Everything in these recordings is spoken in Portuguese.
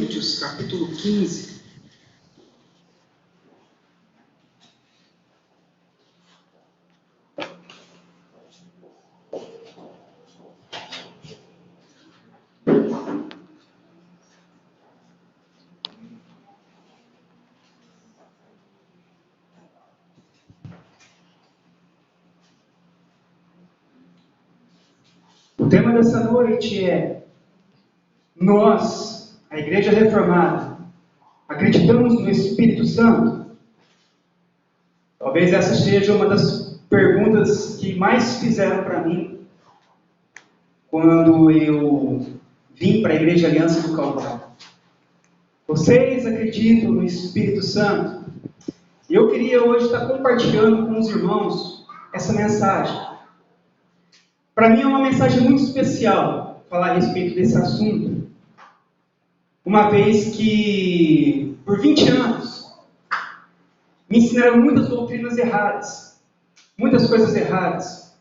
Coríntios, capítulo 15. O tema dessa noite é: nós, a Igreja Reformada, acreditamos no Espírito Santo? Talvez essa seja uma das perguntas que mais fizeram para mim quando eu vim para a Igreja Aliança do Calvário. Vocês acreditam no Espírito Santo? E eu queria hoje estar compartilhando com os irmãos essa mensagem. Para mim é uma mensagem muito especial falar a respeito desse assunto, uma vez que por 20 anos me ensinaram muitas doutrinas erradas, muitas coisas erradas.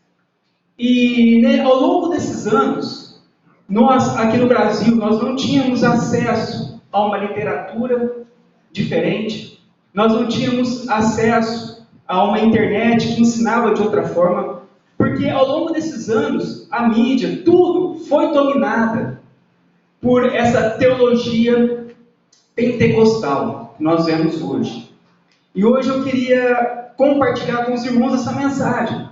E ao longo desses anos, nós aqui no Brasil, nós não tínhamos acesso a uma literatura diferente, nós não tínhamos acesso a uma internet que ensinava de outra forma, porque ao longo desses anos, a mídia, tudo foi dominada por essa teologia pentecostal que nós vemos hoje. E hoje eu queria compartilhar com os irmãos essa mensagem.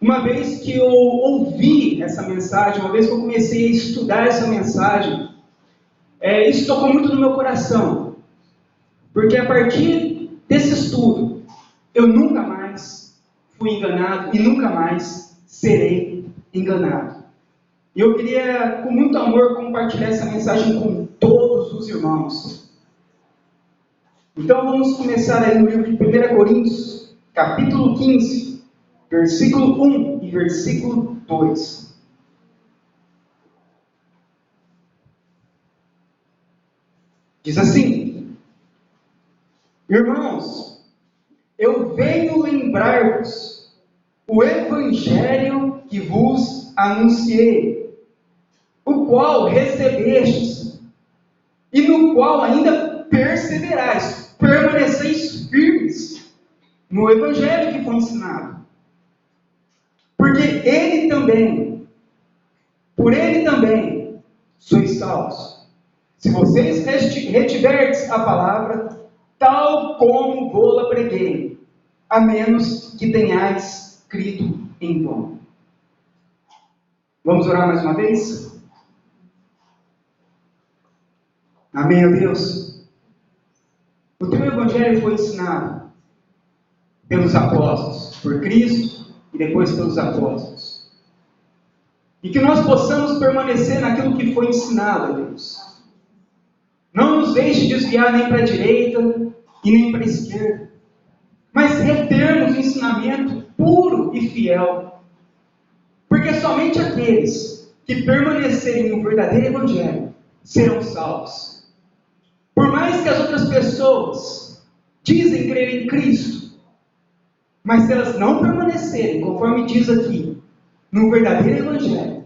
Uma vez que eu ouvi essa mensagem, uma vez que eu comecei a estudar essa mensagem, isso tocou muito no meu coração. Porque a partir desse estudo, eu nunca mais fui enganado e nunca mais serei enganado. E eu queria, com muito amor, compartilhar essa mensagem com todos os irmãos. Então vamos começar aí no livro de 1 Coríntios, capítulo 15, versículo 1 e versículo 2. Diz assim: irmãos, eu venho lembrar-vos o evangelho que vos anunciei, o qual recebestes, e no qual ainda perseverais, permaneceis firmes no evangelho que foi ensinado. Porque por ele também sois salvos, se vocês retiverdes a palavra, tal como vou-la preguei, a menos que tenhais crido em vão. Vamos orar mais uma vez? Amém, ó Deus. O teu evangelho foi ensinado pelos apóstolos, por Cristo e depois pelos apóstolos. E que nós possamos permanecer naquilo que foi ensinado, ó Deus. Não nos deixe desviar nem para a direita e nem para a esquerda, mas retermos o ensinamento puro e fiel. Porque somente aqueles que permanecerem no verdadeiro evangelho serão salvos. Por mais que as outras pessoas dizem crer em Cristo, mas se elas não permanecerem, conforme diz aqui, no verdadeiro evangelho,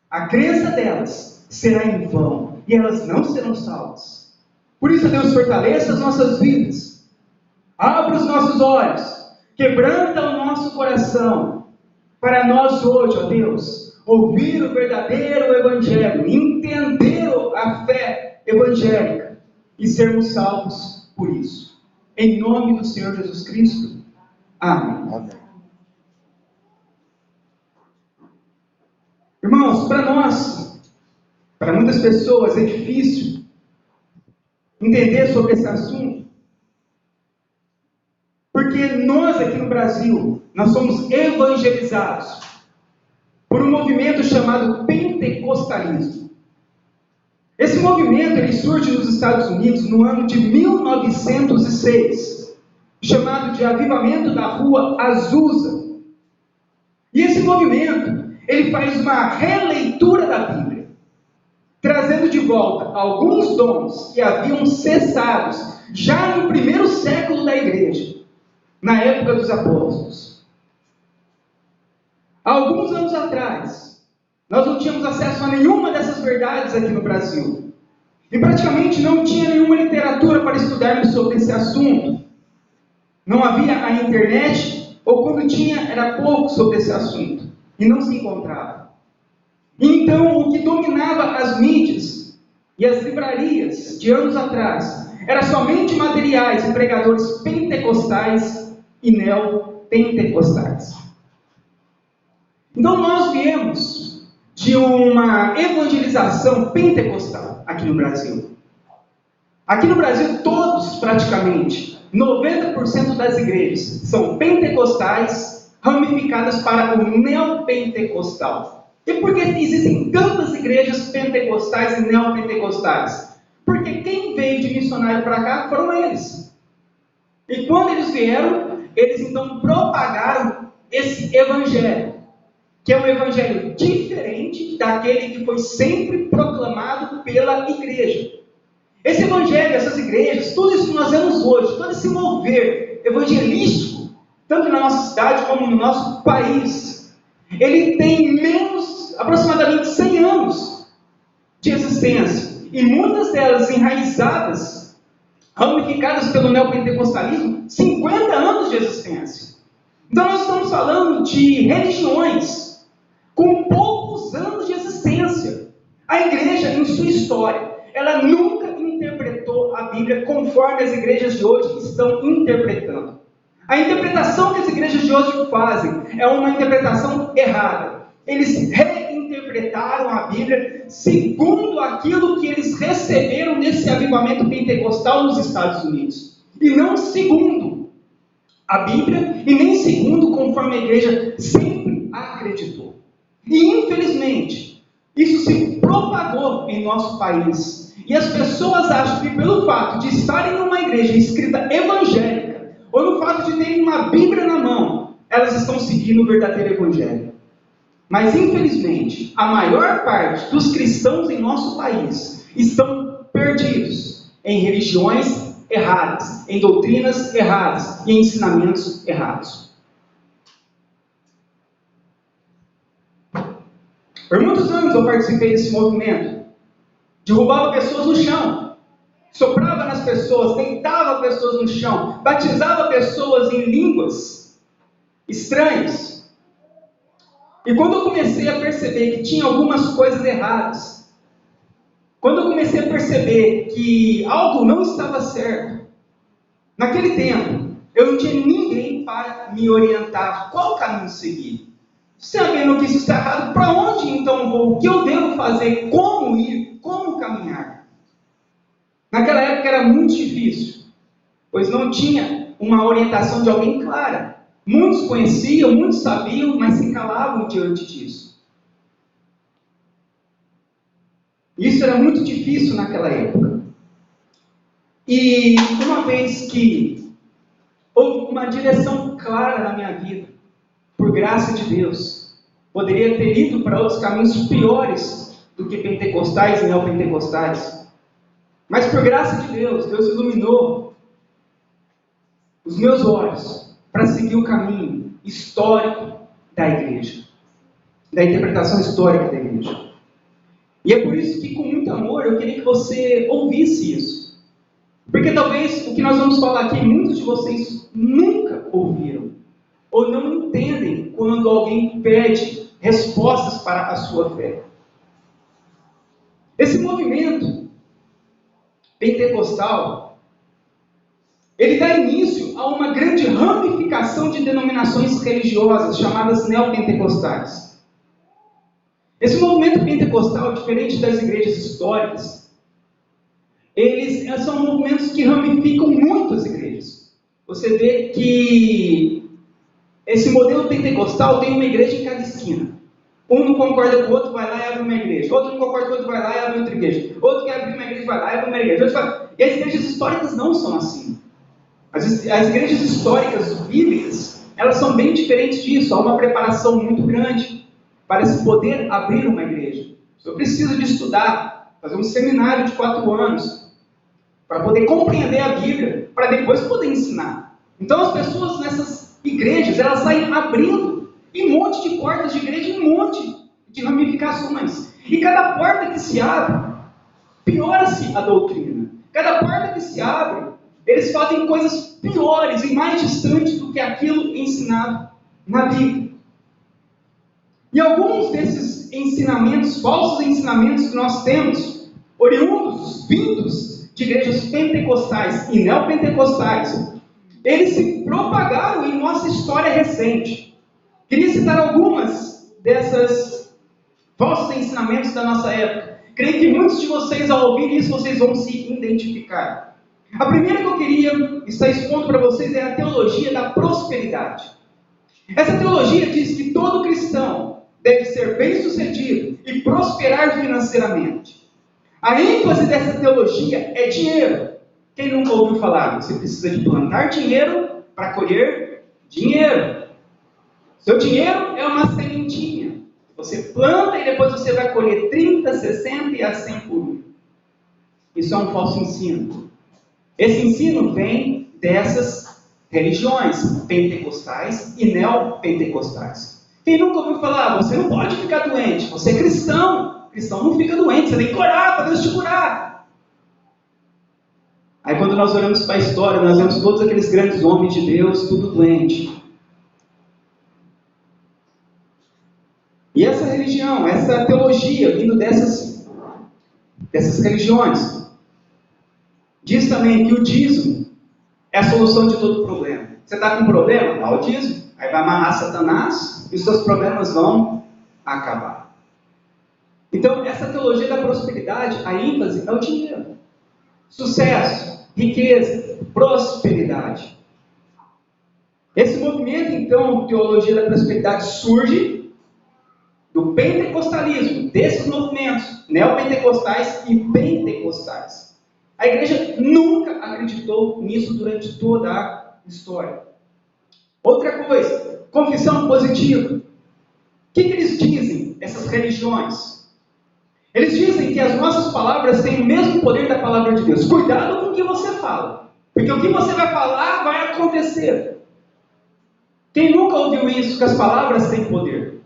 a crença delas será em vão e elas não serão salvas. Por isso, Deus, fortaleça as nossas vidas, abra os nossos olhos, quebranta o nosso coração, para nós hoje, ó Deus, ouvir o verdadeiro evangelho, entender a fé evangélica e sermos salvos por isso. Em nome do Senhor Jesus Cristo. Amém. Amém. Irmãos, para muitas pessoas é difícil entender sobre esse assunto, porque nós aqui no Brasil, nós somos evangelizados por um movimento chamado pentecostalismo. Esse movimento ele surge nos Estados Unidos no ano de 1906, chamado de Avivamento da Rua Azusa. E esse movimento, ele faz uma releitura da Bíblia, trazendo de volta alguns dons que haviam cessado já no primeiro século da igreja, na época dos apóstolos. Há alguns anos atrás, nós não tínhamos acesso a nenhuma dessas verdades aqui no Brasil. E praticamente não tinha nenhuma literatura para estudarmos sobre esse assunto. Não havia a internet, ou quando tinha, era pouco sobre esse assunto. E não se encontrava. Então, o que dominava as mídias e as livrarias de anos atrás era somente materiais e pregadores pentecostais e neopentecostais. Então, nós viemos de uma evangelização pentecostal aqui no Brasil. Aqui no Brasil, todos praticamente, 90% das igrejas são pentecostais, ramificadas para o neopentecostal. E por que existem tantas igrejas pentecostais e neopentecostais? Porque quem veio de missionário para cá foram eles. E quando eles vieram, eles então propagaram esse evangelho, que é um evangelho diferente daquele que foi sempre proclamado pela igreja. Esse evangelho, essas igrejas, tudo isso que nós vemos hoje, todo esse mover evangelístico, tanto na nossa cidade como no nosso país, ele tem aproximadamente 100 anos de existência. E muitas delas enraizadas, ramificadas pelo neopentecostalismo, 50 anos de existência. Então nós estamos falando de religiões com poucos anos de existência. A igreja, em sua história, ela nunca interpretou a Bíblia conforme as igrejas de hoje estão interpretando. A interpretação que as igrejas de hoje fazem é uma interpretação errada. Eles reinterpretaram a Bíblia segundo aquilo que eles receberam nesse avivamento pentecostal nos Estados Unidos. E não segundo a Bíblia, e nem segundo conforme a igreja sempre acreditou. E infelizmente, isso se propagou em nosso país. E as pessoas acham que pelo fato de estarem numa igreja escrita evangélica, ou no fato de terem uma Bíblia na mão, elas estão seguindo o verdadeiro evangelho. Mas infelizmente, a maior parte dos cristãos em nosso país estão perdidos em religiões erradas, em doutrinas erradas e em ensinamentos errados. Por muitos anos eu participei desse movimento. Derrubava pessoas no chão, soprava nas pessoas, deitava pessoas no chão, batizava pessoas em línguas estranhas. E quando eu comecei a perceber que tinha algumas coisas erradas, quando eu comecei a perceber que algo não estava certo, naquele tempo, eu não tinha ninguém para me orientar qual caminho seguir. Sabendo que isso está errado, para onde então vou? O que eu devo fazer? Como ir? Como caminhar? Naquela época era muito difícil, pois não tinha uma orientação de alguém clara. Muitos conheciam, muitos sabiam, mas se calavam diante disso. Isso era muito difícil naquela época. E uma vez que houve uma direção clara na minha vida, por graça de Deus, poderia ter ido para outros caminhos piores do que pentecostais e neopentecostais. Mas por graça de Deus, Deus iluminou os meus olhos para seguir o caminho histórico da igreja, da interpretação histórica da igreja. E é por isso que, com muito amor, eu queria que você ouvisse isso. Porque talvez o que nós vamos falar aqui, muitos de vocês nunca ouviram, ou não entendem quando alguém pede respostas para a sua fé. Esse movimento pentecostal, ele dá início a uma grande ramificação de denominações religiosas chamadas neopentecostais. Esse movimento pentecostal, diferente das igrejas históricas, eles são movimentos que ramificam muito as igrejas. Você vê que esse modelo pentecostal tem uma igreja em cada esquina. Um não concorda com o outro, vai lá e abre uma igreja. Outro não concorda com o outro, vai lá e abre outra igreja. Outro quer abrir uma igreja, vai lá e abre uma igreja. E as igrejas históricas não são assim. As igrejas históricas bíblicas, elas são bem diferentes disso. Há uma preparação muito grande para se poder abrir uma igreja. Eu preciso de estudar, fazer um seminário de 4 anos, para poder compreender a Bíblia, para depois poder ensinar. Então as pessoas nessas igrejas, elas saem abrindo em um monte de portas de igreja, em um monte de ramificações. E cada porta que se abre, piora-se a doutrina. Cada porta que se abre, eles fazem coisas piores e mais distantes do que aquilo ensinado na Bíblia. E alguns desses ensinamentos, falsos ensinamentos que nós temos, oriundos, vindos de igrejas pentecostais e neopentecostais, eles se propagaram em nossa história recente. Queria citar algumas dessas falsos ensinamentos da nossa época. Creio que muitos de vocês, ao ouvir isso, vocês vão se identificar. A primeira que eu queria estar expondo para vocês é a teologia da prosperidade. Essa teologia diz que todo cristão deve ser bem-sucedido e prosperar financeiramente. A ênfase dessa teologia é dinheiro. Quem nunca ouviu falar? Você precisa de plantar dinheiro para colher dinheiro. Seu dinheiro é uma sementinha. Você planta e depois você vai colher 30, 60 e a 100 por um. Isso é um falso ensino. Esse ensino vem dessas religiões pentecostais e neopentecostais. Quem nunca ouviu falar? Você não pode ficar doente. Você é cristão. Cristão não fica doente. Você tem que orar para Deus te curar. Aí quando nós olhamos para a história, nós vemos todos aqueles grandes homens de Deus, tudo doente. E essa religião, essa teologia, vindo dessas religiões, diz também que o dízimo é a solução de todo problema. Você está com um problema? Dá o dízimo. Aí vai amarrar Satanás e os seus problemas vão acabar. Então, essa teologia da prosperidade, a ênfase é o dinheiro. Sucesso, riqueza, prosperidade. Esse movimento, então, teologia da prosperidade, surge do pentecostalismo, desses movimentos neopentecostais e pentecostais. A igreja nunca acreditou nisso durante toda a história. Outra coisa, confissão positiva. O que eles dizem, essas religiões? Eles dizem que as nossas palavras têm o mesmo poder da palavra de Deus. Cuidado com o que você fala, porque o que você vai falar vai acontecer. Quem nunca ouviu isso, que as palavras têm poder?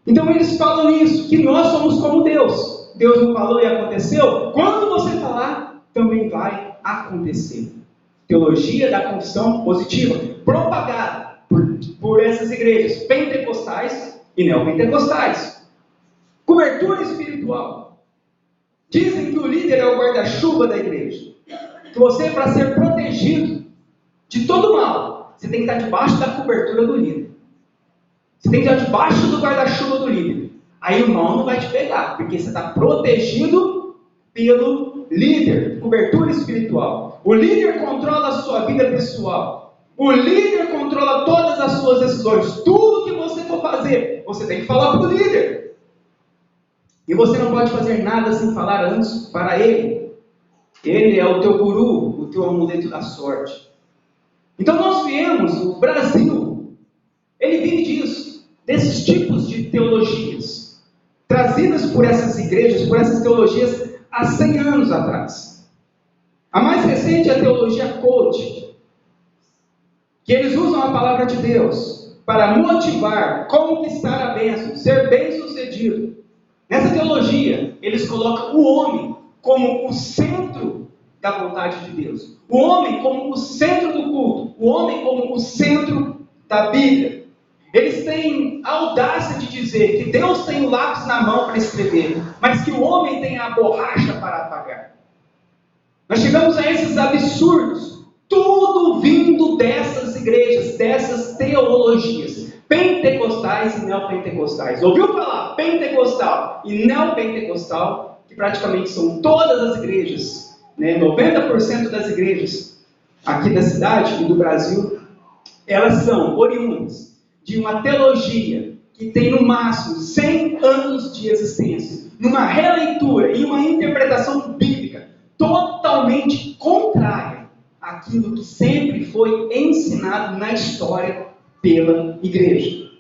Então eles falam isso, que nós somos como Deus. Deus não falou e aconteceu? Quando você falar, também vai acontecer. Teologia da confissão positiva, propagada por essas igrejas pentecostais e neopentecostais. Cobertura espiritual. Dizem que o líder é o guarda-chuva da igreja. Que você, para ser protegido de todo mal, você tem que estar debaixo da cobertura do líder. Você tem que estar debaixo do guarda-chuva do líder. Aí o mal não vai te pegar, porque você está protegido pelo líder. Cobertura espiritual. O líder controla a sua vida pessoal. O líder controla todas as suas decisões. Tudo que você for fazer, você tem que falar para o líder. E você não pode fazer nada sem falar antes para ele. Ele é o teu guru, o teu amuleto da sorte. Então nós viemos, o Brasil, ele vive disso, desses tipos de teologias, trazidas por essas igrejas, por essas teologias, há 100 anos atrás. A mais recente é a teologia coach, que eles usam a palavra de Deus para motivar, conquistar a bênção, ser bem-sucedido. Nessa teologia, eles colocam o homem como o centro da vontade de Deus. O homem como o centro do culto. O homem como o centro da Bíblia. Eles têm a audácia de dizer que Deus tem o lápis na mão para escrever, mas que o homem tem a borracha para apagar. Nós chegamos a esses absurdos, tudo vindo dessas igrejas, dessas teologias. Pentecostais e neopentecostais. Ouviu falar? Pentecostal e neopentecostal, que praticamente são todas as igrejas, 90% das igrejas aqui da cidade e do Brasil, elas são oriundas de uma teologia que tem no máximo 100 anos de existência, numa releitura e uma interpretação bíblica totalmente contrária àquilo que sempre foi ensinado na história pela igreja.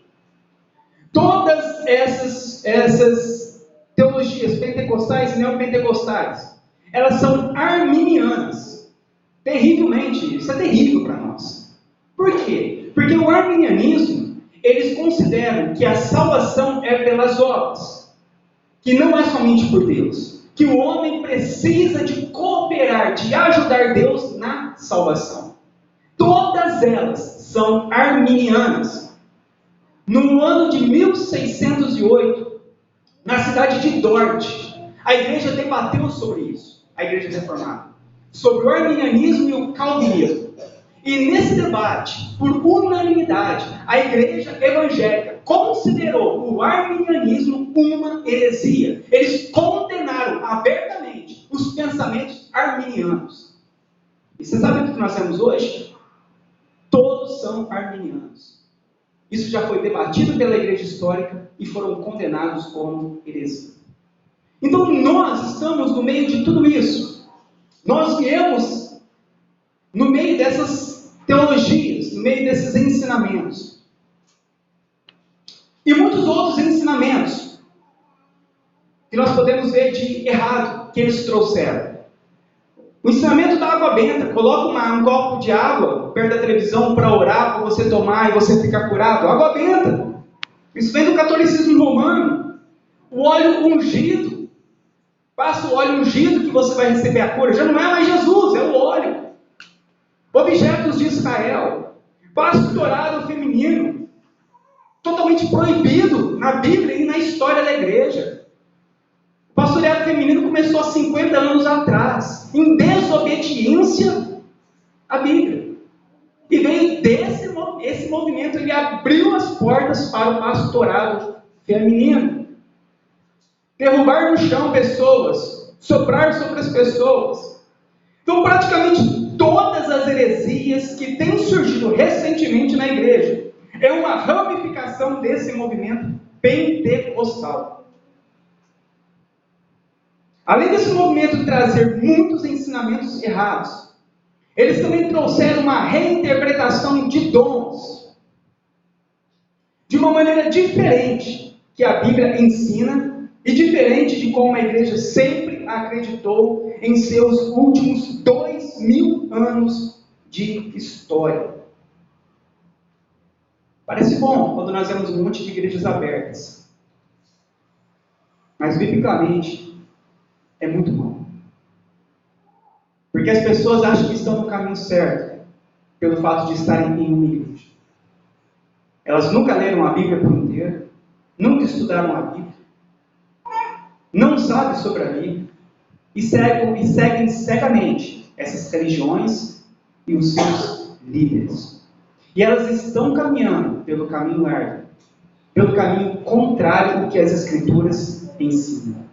Todas essas teologias pentecostais e neopentecostais, elas são arminianas. Terrivelmente, isso é terrível para nós. Por quê? Porque o arminianismo, eles consideram que a salvação é pelas obras, que não é somente por Deus. que o homem precisa de cooperar, de ajudar Deus na salvação. Todas elas são arminianas. No ano de 1608, na cidade de Dort, a igreja debateu sobre isso, a igreja reformada, sobre o arminianismo e o calvinismo. E nesse debate, por unanimidade, a igreja evangélica considerou o arminianismo uma heresia. Eles condenaram abertamente os pensamentos arminianos. E você sabe o que nós temos hoje? Todos são arminianos. Isso já foi debatido pela igreja histórica e foram condenados como heresia. Então nós estamos no meio de tudo isso. Nós viemos no meio dessas teologias, no meio desses ensinamentos. E muitos outros ensinamentos que nós podemos ver de errado que eles trouxeram. O ensinamento da água benta. Coloca um copo de água perto da televisão para orar, para você tomar e você ficar curado. Água benta. Isso vem do catolicismo romano. O óleo ungido. Passa o óleo ungido que você vai receber a cura. Já não é mais Jesus, é o óleo. Objetos de Israel. Pastorado feminino. Totalmente proibido na Bíblia e na história da igreja. O pastoreado feminino começou há 50 anos atrás, em desobediência à Bíblia. E veio esse movimento, ele abriu as portas para o pastorado feminino. Derrubar no chão pessoas, soprar sobre as pessoas. Então, praticamente todas as heresias que têm surgido recentemente na igreja é uma ramificação desse movimento pentecostal. Além desse movimento trazer muitos ensinamentos errados, eles também trouxeram uma reinterpretação de dons, de uma maneira diferente que a Bíblia ensina e diferente de como a igreja sempre acreditou em seus últimos 2000 anos de história. Parece bom quando nós vemos um monte de igrejas abertas, mas biblicamente é muito bom. Porque as pessoas acham que estão no caminho certo pelo fato de estarem em uma igreja. Elas nunca leram a Bíblia por inteiro, nunca estudaram a Bíblia, não sabem sobre a Bíblia e seguem cegamente essas religiões e os seus líderes. E elas estão caminhando pelo caminho largo, pelo caminho contrário ao que as Escrituras ensinam.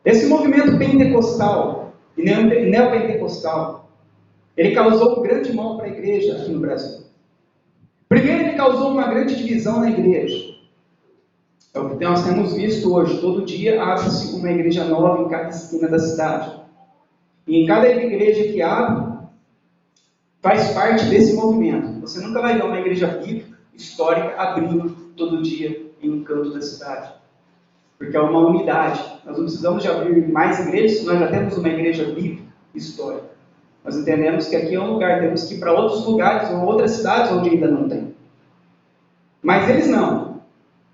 Esse movimento pentecostal e neopentecostal, ele causou um grande mal para a igreja aqui no Brasil. Primeiro, ele causou uma grande divisão na igreja. É o que nós temos visto hoje. Todo dia abre-se uma igreja nova em cada esquina da cidade. E em cada igreja que abre, faz parte desse movimento. Você nunca vai ver uma igreja bíblica, histórica, abrindo todo dia em um canto da cidade. Porque é uma unidade. Nós não precisamos de abrir mais igrejas, nós já temos uma igreja bíblica histórica. Nós entendemos que aqui é um lugar, temos que ir para outros lugares ou outras cidades onde ainda não tem. Mas eles não.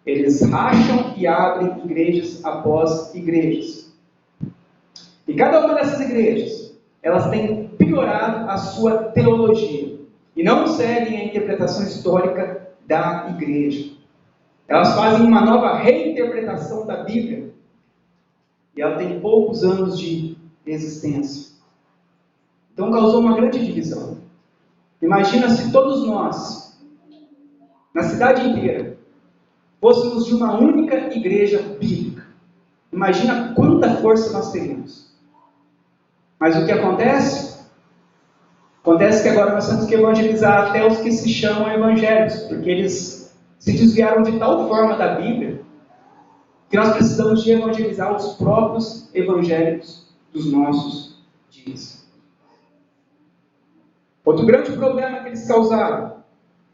Eles racham e abrem igrejas após igrejas. E cada uma dessas igrejas, elas têm piorado a sua teologia. E não seguem a interpretação histórica da igreja. Elas fazem uma nova reinterpretação da Bíblia. E ela tem poucos anos de existência. Então causou uma grande divisão. Imagina se todos nós, na cidade inteira, fôssemos de uma única igreja bíblica. Imagina quanta força nós teríamos. Mas o que acontece? Acontece que agora nós temos que evangelizar até os que se chamam evangélicos, porque eles se desviaram de tal forma da Bíblia que nós precisamos de evangelizar os próprios evangélicos dos nossos dias. Outro grande problema que eles causaram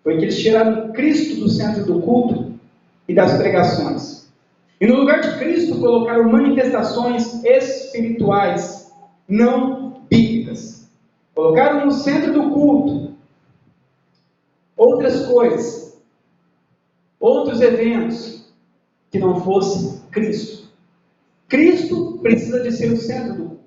foi que eles tiraram Cristo do centro do culto e das pregações. E no lugar de Cristo colocaram manifestações espirituais não bíblicas. Colocaram no centro do culto outras coisas. outros eventos que não fosse Cristo. Cristo precisa de ser o centro do culto.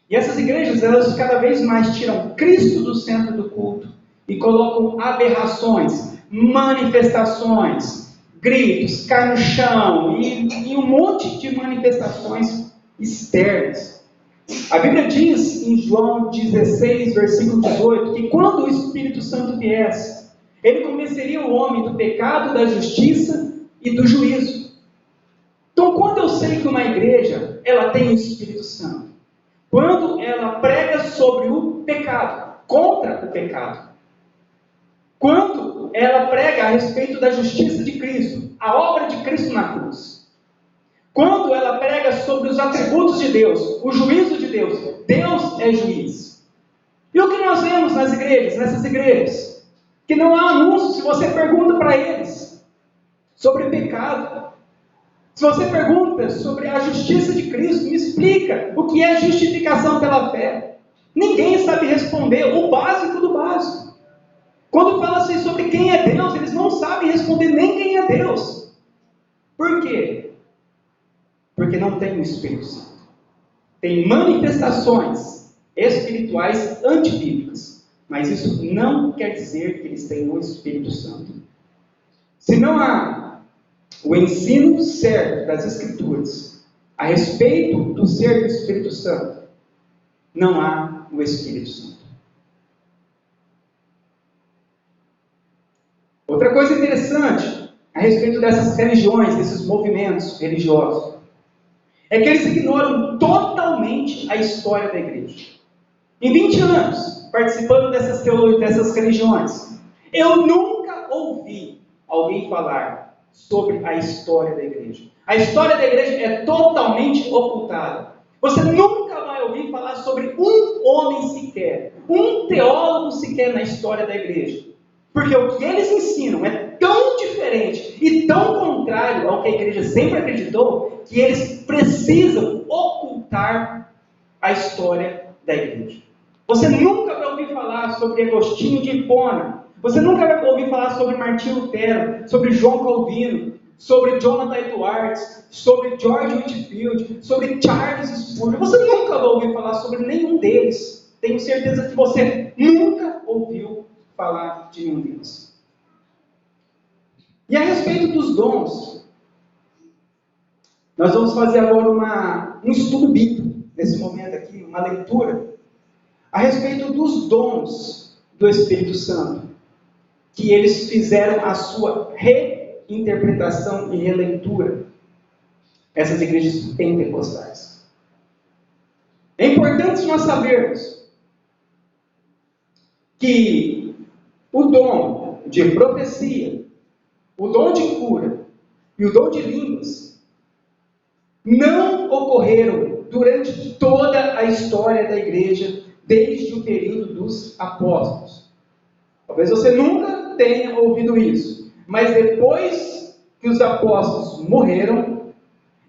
E essas igrejas, elas cada vez mais tiram Cristo do centro do culto e colocam aberrações, manifestações, gritos, cai no chão e um monte de manifestações externas. A Bíblia diz em João 16, versículo 18, que quando o Espírito Santo viesse, ele convenceria o homem do pecado, da justiça e do juízo. Então, quando eu sei que uma igreja, ela tem o Espírito Santo, quando ela prega sobre o pecado, contra o pecado, quando ela prega a respeito da justiça de Cristo, a obra de Cristo na cruz, quando ela prega sobre os atributos de Deus, o juízo de Deus, Deus é juiz. E o que nós vemos nas igrejas, nessas igrejas? Que não há anúncio se você pergunta para eles sobre pecado. Se você pergunta sobre a justiça de Cristo, me explica o que é justificação pela fé. Ninguém sabe responder o básico do básico. Quando fala-se sobre quem é Deus, eles não sabem responder nem quem é Deus. Por quê? Porque não tem o Espírito Santo. Tem manifestações espirituais antibíblicas, mas isso não quer dizer que eles têm o Espírito Santo. Se não há o ensino certo das Escrituras a respeito do ser do Espírito Santo, não há o Espírito Santo. Outra coisa interessante a respeito dessas religiões, desses movimentos religiosos, é que eles ignoram totalmente a história da igreja. Em 20 anos, participando dessas religiões, eu nunca ouvi alguém falar sobre a história da igreja. A história da igreja é totalmente ocultada. Você nunca vai ouvir falar sobre um homem sequer, um teólogo sequer na história da igreja. Porque o que eles ensinam é tão diferente e tão contrário ao que a igreja sempre acreditou, que eles precisam ocultar a história da igreja. Você nunca vai ouvir falar sobre Agostinho de Hipona. Você nunca vai ouvir falar sobre Martinho Lutero, sobre João Calvino, sobre Jonathan Edwards, sobre George Whitefield, sobre Charles Spurgeon. Você nunca vai ouvir falar sobre nenhum deles. Tenho certeza que você nunca ouviu falar de nenhum deles. E a respeito dos dons, nós vamos fazer agora um estudo bíblico, nesse momento aqui, uma leitura, a respeito dos dons do Espírito Santo, que eles fizeram a sua reinterpretação e releitura, essas igrejas pentecostais. É importante nós sabermos que o dom de profecia, o dom de cura e o dom de línguas não ocorreram durante toda a história da igreja, desde o período dos apóstolos. Talvez você nunca tenha ouvido isso, mas depois que os apóstolos morreram,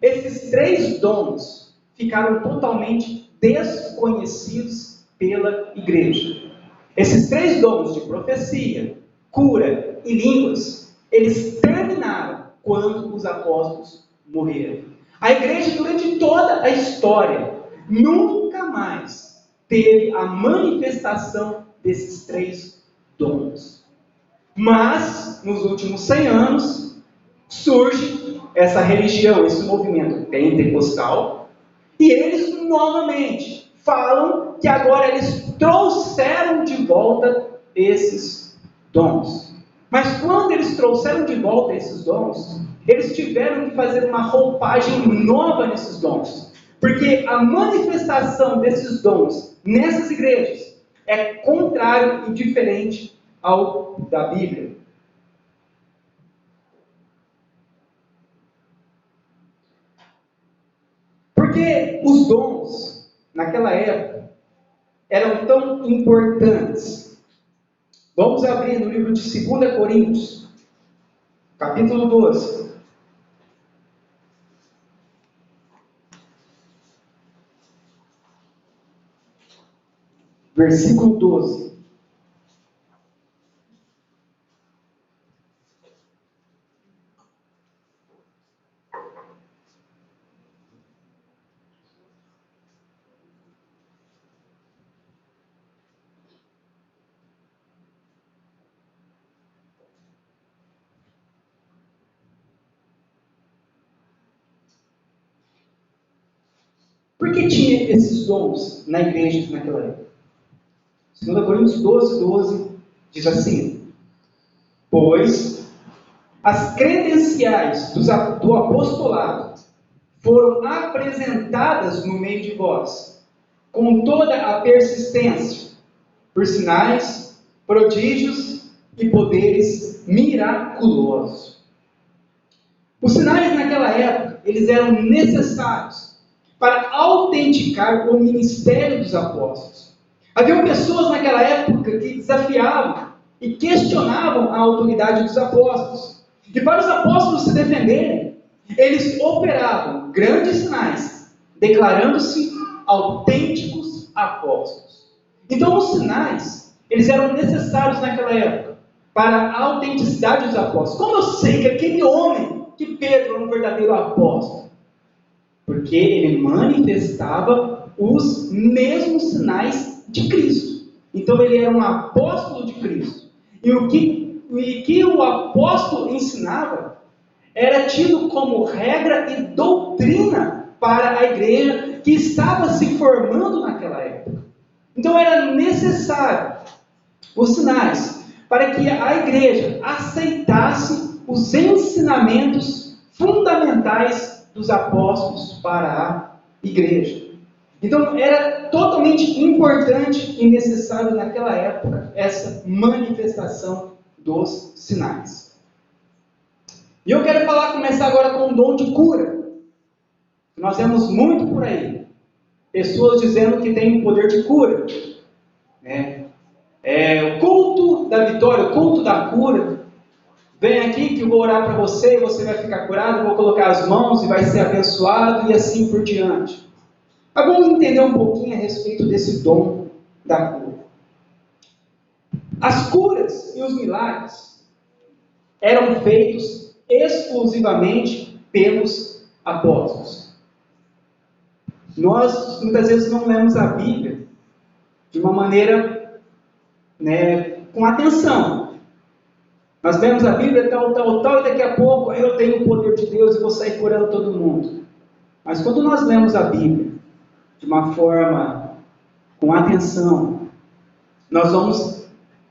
esses 3 dons ficaram totalmente desconhecidos pela igreja. Esses 3 dons de profecia, cura e línguas, eles terminaram quando os apóstolos morreram. A igreja, durante toda a história, nunca mais teve a manifestação desses 3 dons. Mas, nos últimos 100 anos, surge essa religião, esse movimento pentecostal, e eles novamente falam que agora eles trouxeram de volta esses dons. Mas quando eles trouxeram de volta esses dons, eles tiveram que fazer uma roupagem nova nesses dons. Porque a manifestação desses dons nessas igrejas é contrário e diferente ao da Bíblia. Porque os dons, naquela época, eram tão importantes. Vamos abrir no livro de 2 Coríntios, capítulo 12. Versículo 12. Por que tinha esses dons na igreja naquela época? 2 Coríntios 12 diz assim: pois as credenciais do apostolado foram apresentadas no meio de vós, com toda a persistência, por sinais, prodígios e poderes miraculosos. Os sinais naquela época, eles eram necessários para autenticar o ministério dos apóstolos. Havia pessoas naquela época que desafiavam e questionavam a autoridade dos apóstolos. E para os apóstolos se defenderem, eles operavam grandes sinais, declarando-se autênticos apóstolos. Então os sinais, eles eram necessários naquela época para a autenticidade dos apóstolos. Como eu sei que aquele homem, que Pedro é um verdadeiro apóstolo? Porque ele manifestava os mesmos sinais de Cristo. Então ele era um apóstolo de Cristo. E o que o apóstolo ensinava era tido como regra e doutrina para a igreja que estava se formando naquela época. Então era necessário os sinais para que a igreja aceitasse os ensinamentos fundamentais dos apóstolos para a igreja. Então era totalmente importante e necessário naquela época essa manifestação dos sinais. E eu quero começar agora com o dom de cura. Nós vemos muito por aí pessoas dizendo que tem o poder de cura, né? O culto da vitória, o culto da cura. Vem aqui que eu vou orar para você, você vai ficar curado, vou colocar as mãos e vai ser abençoado, e assim por diante. Mas vamos entender um pouquinho a respeito desse dom da cura. As curas e os milagres eram feitos exclusivamente pelos apóstolos. Nós, muitas vezes, não lemos a Bíblia de uma maneira, com atenção. Nós lemos a Bíblia tal, e daqui a pouco eu tenho o poder de Deus e vou sair curando todo mundo. Mas quando nós lemos a Bíblia de uma forma com atenção, nós vamos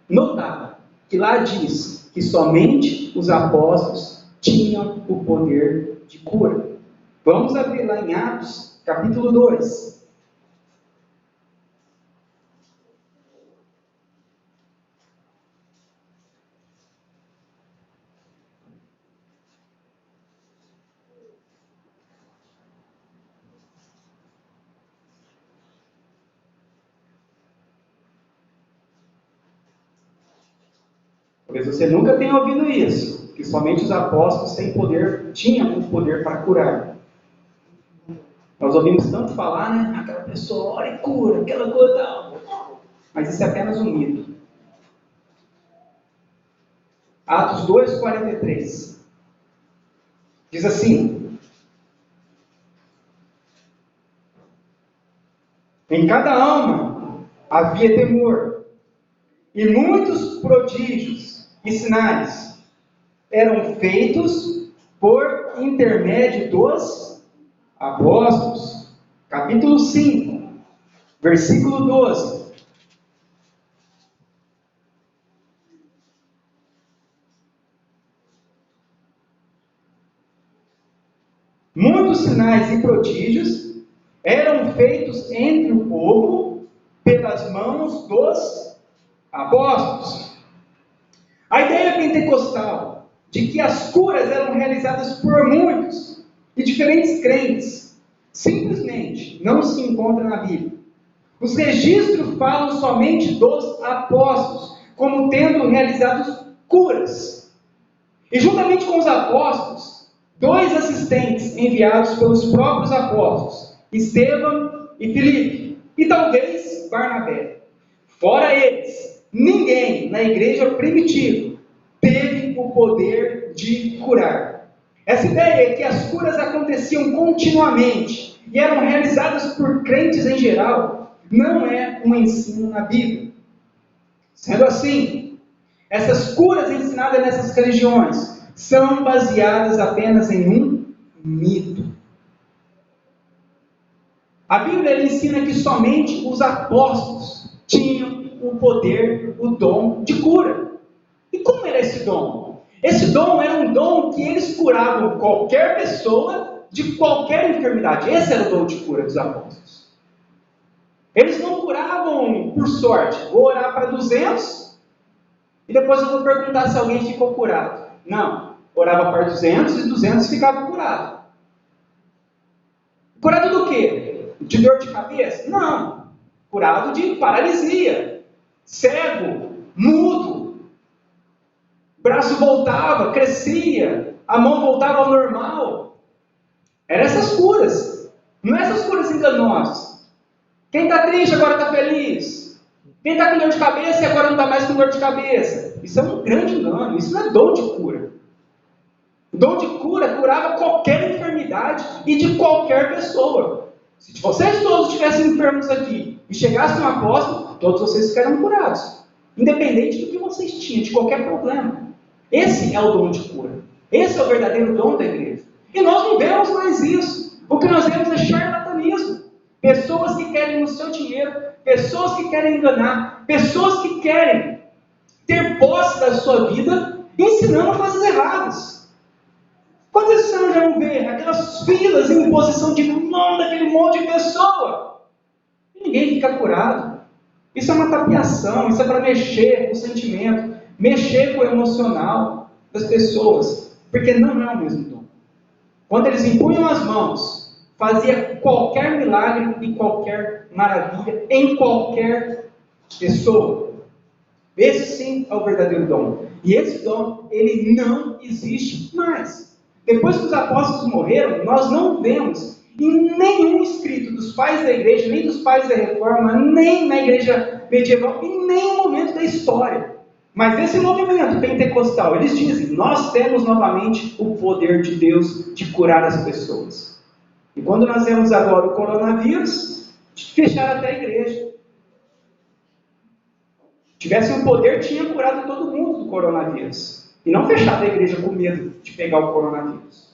notar que lá diz que somente os apóstolos tinham o poder de cura. Vamos abrir lá em Atos, capítulo 2. Talvez você nunca tenha ouvido isso, que somente os apóstolos tinham o poder para curar. Nós ouvimos tanto falar, né? Aquela pessoa ora e cura, aquela coisa. Mas isso é apenas um mito. Atos 2:43 diz assim: em cada alma havia temor, e muitos prodígios e sinais eram feitos por intermédio dos apóstolos. Capítulo 5, versículo 12. Muitos sinais e prodígios eram feitos entre o povo pelas mãos dos apóstolos. A ideia pentecostal de que as curas eram realizadas por muitos e diferentes crentes simplesmente não se encontra na Bíblia. Os registros falam somente dos apóstolos como tendo realizado curas. E juntamente com os apóstolos, 2 assistentes enviados pelos próprios apóstolos, Estevão e Filipe, e talvez Barnabé. Fora eles, ninguém na igreja primitiva teve o poder de curar. Essa ideia é que as curas aconteciam continuamente e eram realizadas por crentes em geral, não é um ensino na Bíblia. Sendo assim, essas curas ensinadas nessas religiões são baseadas apenas em um mito. A Bíblia ela ensina que somente os apóstolos tinham o poder, o dom de cura. E como era esse dom? Esse dom era um dom que eles curavam qualquer pessoa de qualquer enfermidade. Esse era o dom de cura dos apóstolos. Eles não curavam por sorte. Vou orar para 200 e depois eu vou perguntar se alguém ficou curado. Não. Orava para 200 e 200 ficavam curados. Curado do quê? De dor de cabeça? Não. Curado de paralisia, cego, mudo. O braço voltava, crescia, a mão voltava ao normal. Eram essas curas. Não essas curas enganosas. Quem está triste agora está feliz. Quem está com dor de cabeça e agora não está mais com dor de cabeça. Isso é um grande engano. Isso não é dom de cura. O dom de cura curava qualquer enfermidade e de qualquer pessoa. Se vocês todos estivessem enfermos aqui e chegasse um apóstolo, todos vocês ficariam curados. Independente do que vocês tinham, de qualquer problema. Esse é o dom de cura. Esse é o verdadeiro dom da igreja. E nós não vemos mais isso. O que nós vemos é charlatanismo. Pessoas que querem o seu dinheiro, pessoas que querem enganar, pessoas que querem ter posse da sua vida, ensinando coisas erradas. Quantas vezes você já não vê aquelas filas em imposição de mão daquele monte de pessoa? E ninguém fica curado. Isso é uma tapiação, isso é para mexer com o sentimento, mexer com o emocional das pessoas, porque não é o mesmo dom. Quando eles impunham as mãos, fazia qualquer milagre e qualquer maravilha em qualquer pessoa. Esse sim é o verdadeiro dom. E esse dom, ele não existe mais. Depois que os apóstolos morreram, nós não vemos em nenhum escrito dos pais da igreja, nem dos pais da reforma, nem na igreja medieval, em nenhum momento da história. Mas esse movimento pentecostal, eles dizem, nós temos novamente o poder de Deus de curar as pessoas. E quando nós vemos agora o coronavírus, fecharam até a igreja. Tivesse o poder, tinha curado todo mundo do coronavírus. E não fechado a igreja com medo de pegar o coronavírus.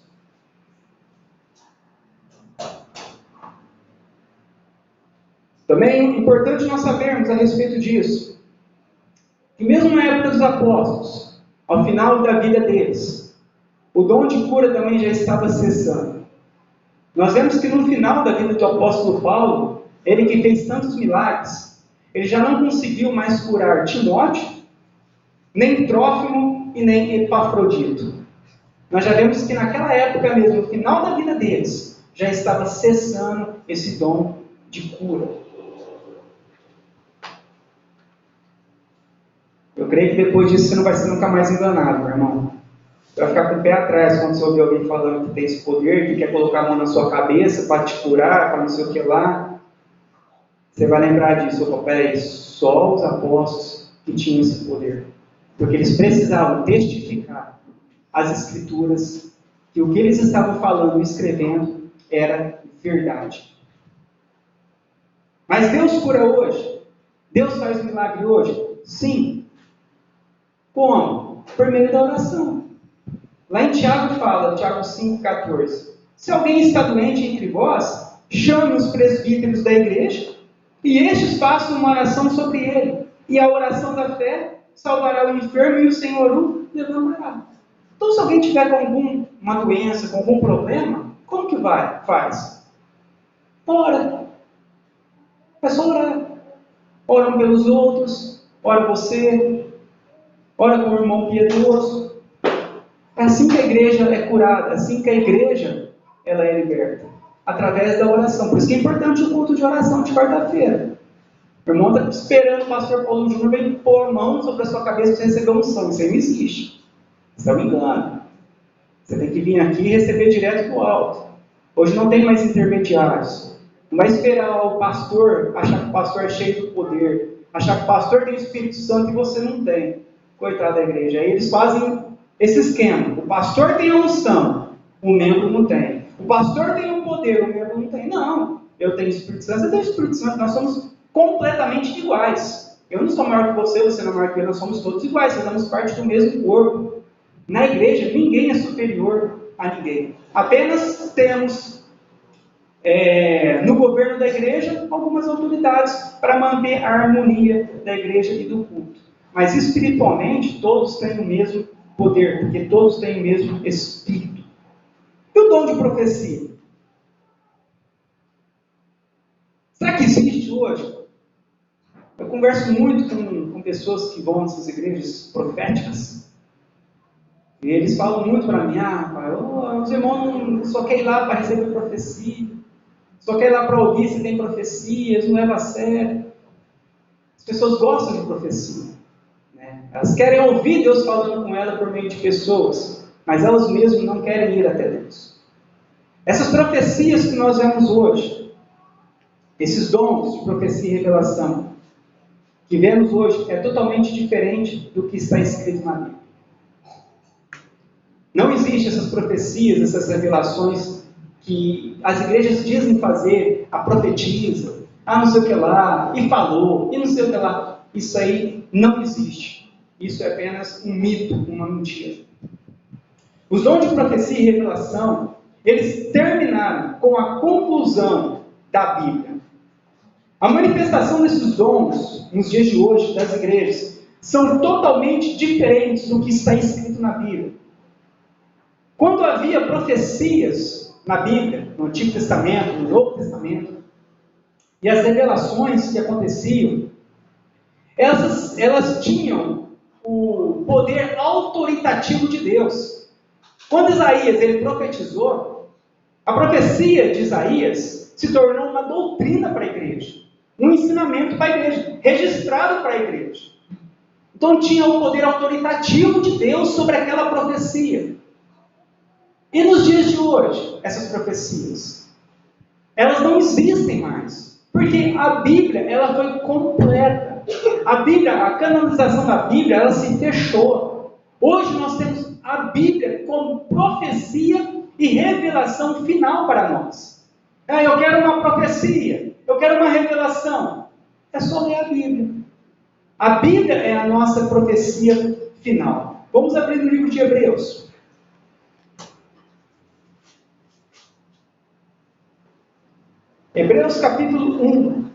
Também é importante nós sabermos a respeito disso, que mesmo na época dos apóstolos, ao final da vida deles, o dom de cura também já estava cessando. Nós vemos que no final da vida do apóstolo Paulo, ele que fez tantos milagres, ele já não conseguiu mais curar Timóteo, nem Trófimo e nem Epafrodito. Nós já vemos que naquela época mesmo, no final da vida deles, já estava cessando esse dom de cura. Eu creio que depois disso você não vai ser nunca mais enganado, meu irmão. Você vai ficar com o pé atrás quando você ouvir alguém falando que tem esse poder, que quer colocar a mão na sua cabeça para te curar, para não sei o que lá. Você vai lembrar disso. Opa, peraí, só os apóstolos que tinham esse poder. Porque eles precisavam testificar as escrituras que o que eles estavam falando e escrevendo era verdade. Mas Deus cura hoje? Deus faz milagre hoje? Sim. Como? Por meio da oração. Lá em Tiago fala, Tiago 5,14. Se alguém está doente entre vós, chame os presbíteros da igreja e estes façam uma oração sobre ele. E a oração da fé salvará o enfermo e o Senhor o levantará. Então, se alguém tiver com alguma doença, com algum problema, como que faz? Ora. É só orar. Ora pelos outros, ora você, ora com o irmão piedoso. É assim que a igreja é curada, é assim que a igreja ela é liberta. Através da oração. Por isso que é importante o culto de oração de quarta-feira. O irmão está esperando o pastor Paulo Júnior vir pôr a mão sobre a sua cabeça para você receber unção. Isso aí não existe. Isso é um engano. Você tem que vir aqui e receber direto do alto. Hoje não tem mais intermediários. Não vai esperar o pastor achar que o pastor é cheio do poder, achar que o pastor tem o Espírito Santo e você não tem. Coitado da igreja. Aí eles fazem esse esquema. O pastor tem a unção, o membro não tem. O pastor tem o poder, o membro não tem. Não. Eu tenho o Espírito Santo, você tem o Espírito Santo. Nós somos completamente iguais. Eu não sou maior que você não é maior que eu. Nós somos todos iguais. Fazemos parte do mesmo corpo. Na igreja, ninguém é superior a ninguém. Apenas temos no governo da igreja, algumas autoridades para manter a harmonia da igreja e do culto. Mas espiritualmente, todos têm o mesmo poder, porque todos têm o mesmo Espírito. E o dom de profecia? Será que existe hoje? Eu converso muito com pessoas que vão nessas igrejas proféticas, e eles falam muito para mim, os irmãos só querem ir lá para receber profecia, só querem ir lá para ouvir se tem profecias, não leva a sério. As pessoas gostam de profecia, né? Elas querem ouvir Deus falando com ela por meio de pessoas, mas elas mesmas não querem ir até Deus. Essas profecias que nós vemos hoje, esses dons de profecia e revelação, que vemos hoje, é totalmente diferente do que está escrito na Bíblia. Não existem essas profecias, essas revelações que as igrejas dizem fazer, a profetiza, não sei o que lá, e falou, e não sei o que lá. Isso aí não existe. Isso é apenas um mito, uma mentira. Os dons de profecia e revelação, eles terminaram com a conclusão da Bíblia. A manifestação desses dons, nos dias de hoje, das igrejas, são totalmente diferentes do que está escrito na Bíblia. Quando havia profecias na Bíblia, no Antigo Testamento, no Novo Testamento, e as revelações que aconteciam, elas tinham o poder autoritativo de Deus. Quando Isaías ele profetizou, a profecia de Isaías se tornou uma doutrina para a igreja, um ensinamento para a igreja, registrado para a igreja. Então tinha o poder autoritativo de Deus sobre aquela profecia. E nos dias de hoje, essas profecias, elas não existem mais, porque a Bíblia ela foi completa. A Bíblia, a canonização da Bíblia, ela se fechou. Hoje nós temos a Bíblia como profecia e revelação final para nós. Eu quero uma profecia, eu quero uma revelação. É só ler a Bíblia. A Bíblia é a nossa profecia final. Vamos abrir no livro de Hebreus. Hebreus capítulo 1.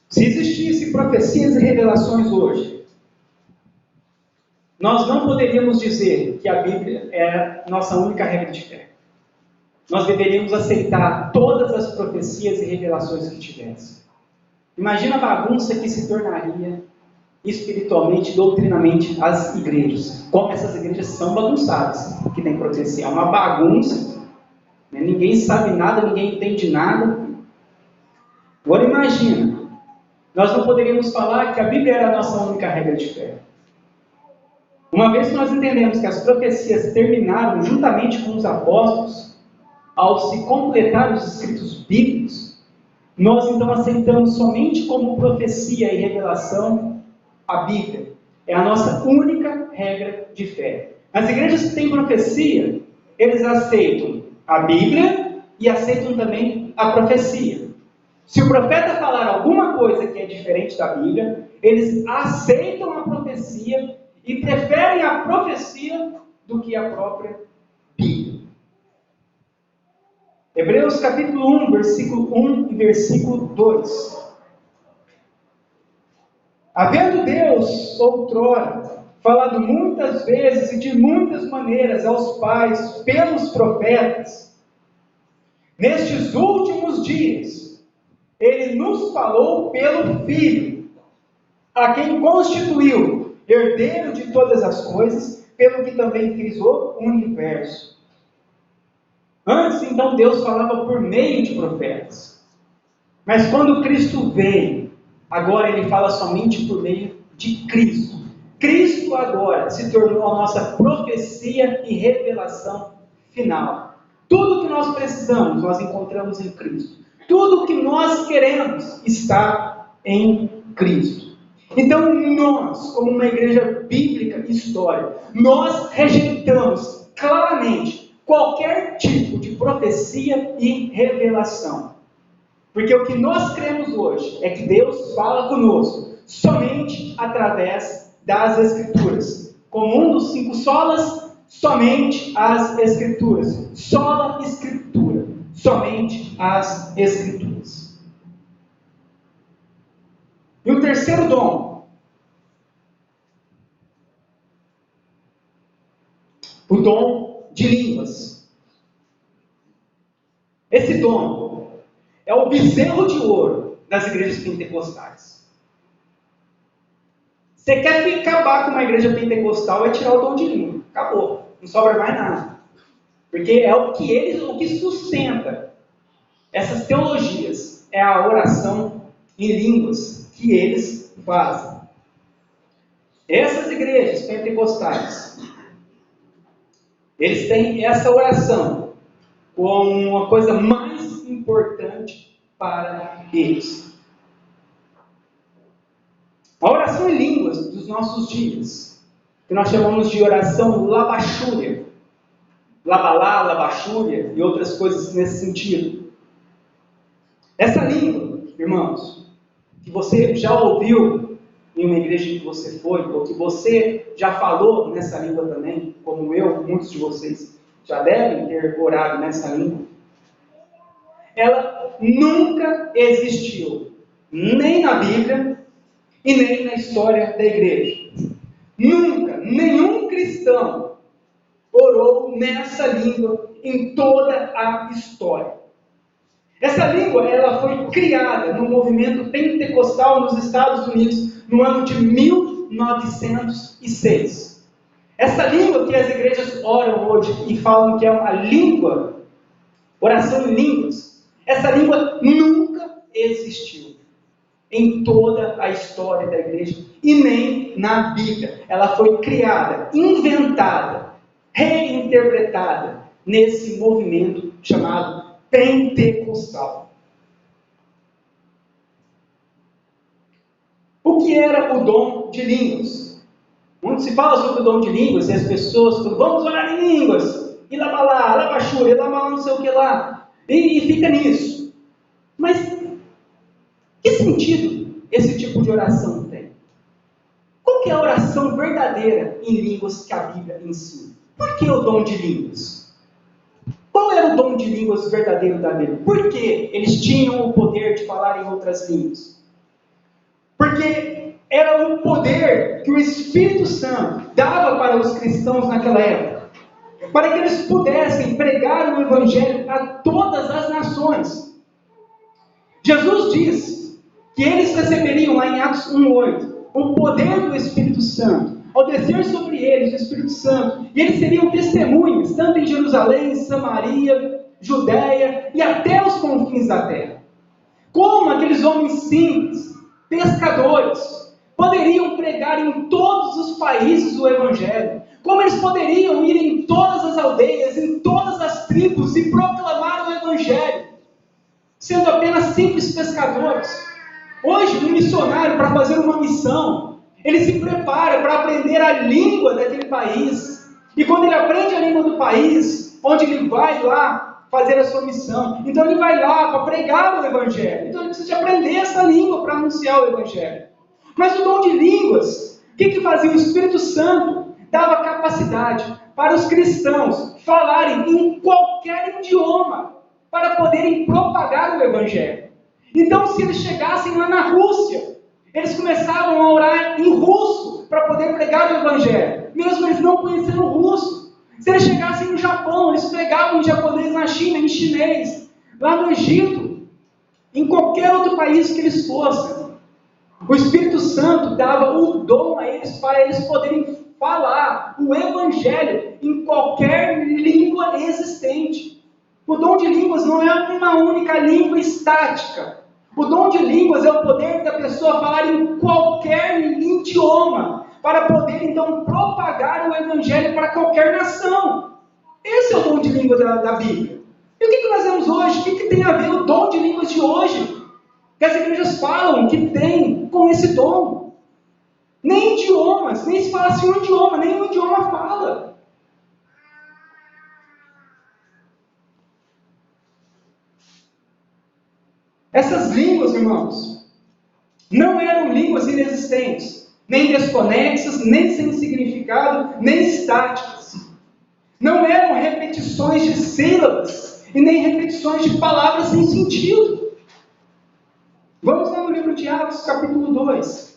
Se existissem profecias e revelações hoje, nós não poderíamos dizer que a Bíblia é nossa única regra de fé. Nós deveríamos aceitar todas as profecias e revelações que tivesse. Imagina a bagunça que se tornaria espiritualmente, doutrinamente, as igrejas. Como essas igrejas são bagunçadas, que tem profecia. É uma bagunça, né? Ninguém sabe nada, ninguém entende nada. Agora imagina, nós não poderíamos falar que a Bíblia era a nossa única regra de fé. Uma vez que nós entendemos que as profecias terminaram juntamente com os apóstolos, ao se completar os escritos bíblicos, nós então aceitamos somente como profecia e revelação a Bíblia. É a nossa única regra de fé. As igrejas que têm profecia, eles aceitam a Bíblia e aceitam também a profecia. Se o profeta falar alguma coisa que é diferente da Bíblia, eles aceitam a profecia e preferem a profecia do que a própria Bíblia. Hebreus capítulo 1, versículo 1 e versículo 2. Havendo Deus, outrora, falado muitas vezes e de muitas maneiras aos pais pelos profetas, nestes últimos dias, Ele nos falou pelo Filho, a quem constituiu herdeiro de todas as coisas, pelo que também fez o universo. Antes, então, Deus falava por meio de profetas. Mas quando Cristo veio, agora Ele fala somente por meio de Cristo. Cristo agora se tornou a nossa profecia e revelação final. Tudo que nós precisamos, nós encontramos em Cristo. Tudo que nós queremos está em Cristo. Então nós, como uma igreja bíblica histórica, nós rejeitamos claramente qualquer tipo de profecia e revelação. Porque o que nós cremos hoje é que Deus fala conosco somente através das Escrituras. Como um dos 5 solas, somente as Escrituras. Sola Escritura. Somente as Escrituras. E o terceiro dom. O dom de línguas. Esse dom é o bezerro de ouro das igrejas pentecostais. Você quer acabar com uma igreja pentecostal, é tirar o dom de língua. Acabou. Não sobra mais nada. Porque é o que sustenta essas teologias. É a oração em línguas que eles fazem. Essas igrejas pentecostais, eles têm essa oração como uma coisa mais importante para eles. A oração em línguas dos nossos dias, que nós chamamos de oração labachúria, labalá, labachúria e outras coisas nesse sentido. Essa língua, irmãos, que você já ouviu em uma igreja que você foi, ou que você já falou nessa língua também, como eu, muitos de vocês já devem ter orado nessa língua, ela nunca existiu, nem na Bíblia e nem na história da igreja. Nunca, nenhum cristão orou nessa língua em toda a história. Essa língua, ela foi criada no movimento pentecostal nos Estados Unidos no ano de 1906. Essa língua que as igrejas oram hoje e falam que é uma língua, oração em línguas, essa língua nunca existiu em toda a história da igreja e nem na Bíblia. Ela foi criada, inventada, reinterpretada nesse movimento chamado pentecostal. O que era o dom de línguas? Quando se fala sobre o dom de línguas, e as pessoas falam, vamos orar em línguas, e lá, labachura, e lá não sei o que lá, e fica nisso. Mas, que sentido esse tipo de oração tem? Qual que é a oração verdadeira em línguas que a Bíblia ensina? Por que o dom de línguas? Qual era o dom de línguas verdadeiro da Bíblia? Por que eles tinham o poder de falar em outras línguas? Porque era o poder que o Espírito Santo dava para os cristãos naquela época, para que eles pudessem pregar o Evangelho a todas as nações. Jesus diz que eles receberiam, lá em Atos 1:8, o poder do Espírito Santo, ao descer sobre eles o Espírito Santo, e eles seriam testemunhas, tanto em Jerusalém, Samaria, Judéia e até os confins da terra. Como aqueles homens simples, pescadores, poderiam pregar em todos os países o Evangelho? Como eles poderiam ir em todas as aldeias, em todas as tribos e proclamar o Evangelho, sendo apenas simples pescadores? Hoje, um missionário, para fazer uma missão, ele se prepara para aprender a língua daquele país. E quando ele aprende a língua do país, onde ele vai lá fazer a sua missão, então ele vai lá para pregar o Evangelho. Então ele precisa aprender essa língua para anunciar o Evangelho. Mas o dom de línguas, o que fazia? O Espírito Santo dava capacidade para os cristãos falarem em qualquer idioma, para poderem propagar o Evangelho. Então, se eles chegassem lá na Rússia, eles começavam a orar em russo para poder pregar o Evangelho, mesmo eles não conhecendo o russo. Se eles chegassem no Japão, eles pregavam em japonês, na China, em chinês, lá no Egito, em qualquer outro país que eles fossem. O Espírito Santo dava o dom a eles para eles poderem falar o Evangelho em qualquer língua existente. O dom de línguas não é uma única língua estática. O dom de línguas é o poder da pessoa falar em qualquer idioma, para poder então propagar o Evangelho para qualquer nação. Esse é o dom de línguas da Bíblia. E o que nós vemos hoje? O que tem a ver o dom de línguas de hoje? Que as igrejas falam que tem com esse dom. Nem idiomas, nem se fala assim um idioma, nem um idioma fala. Essas línguas, irmãos, não eram línguas inexistentes, nem desconexas, nem sem significado, nem estáticas. Não eram repetições de sílabas e nem repetições de palavras sem sentido. Vamos lá no livro de Atos, capítulo 2.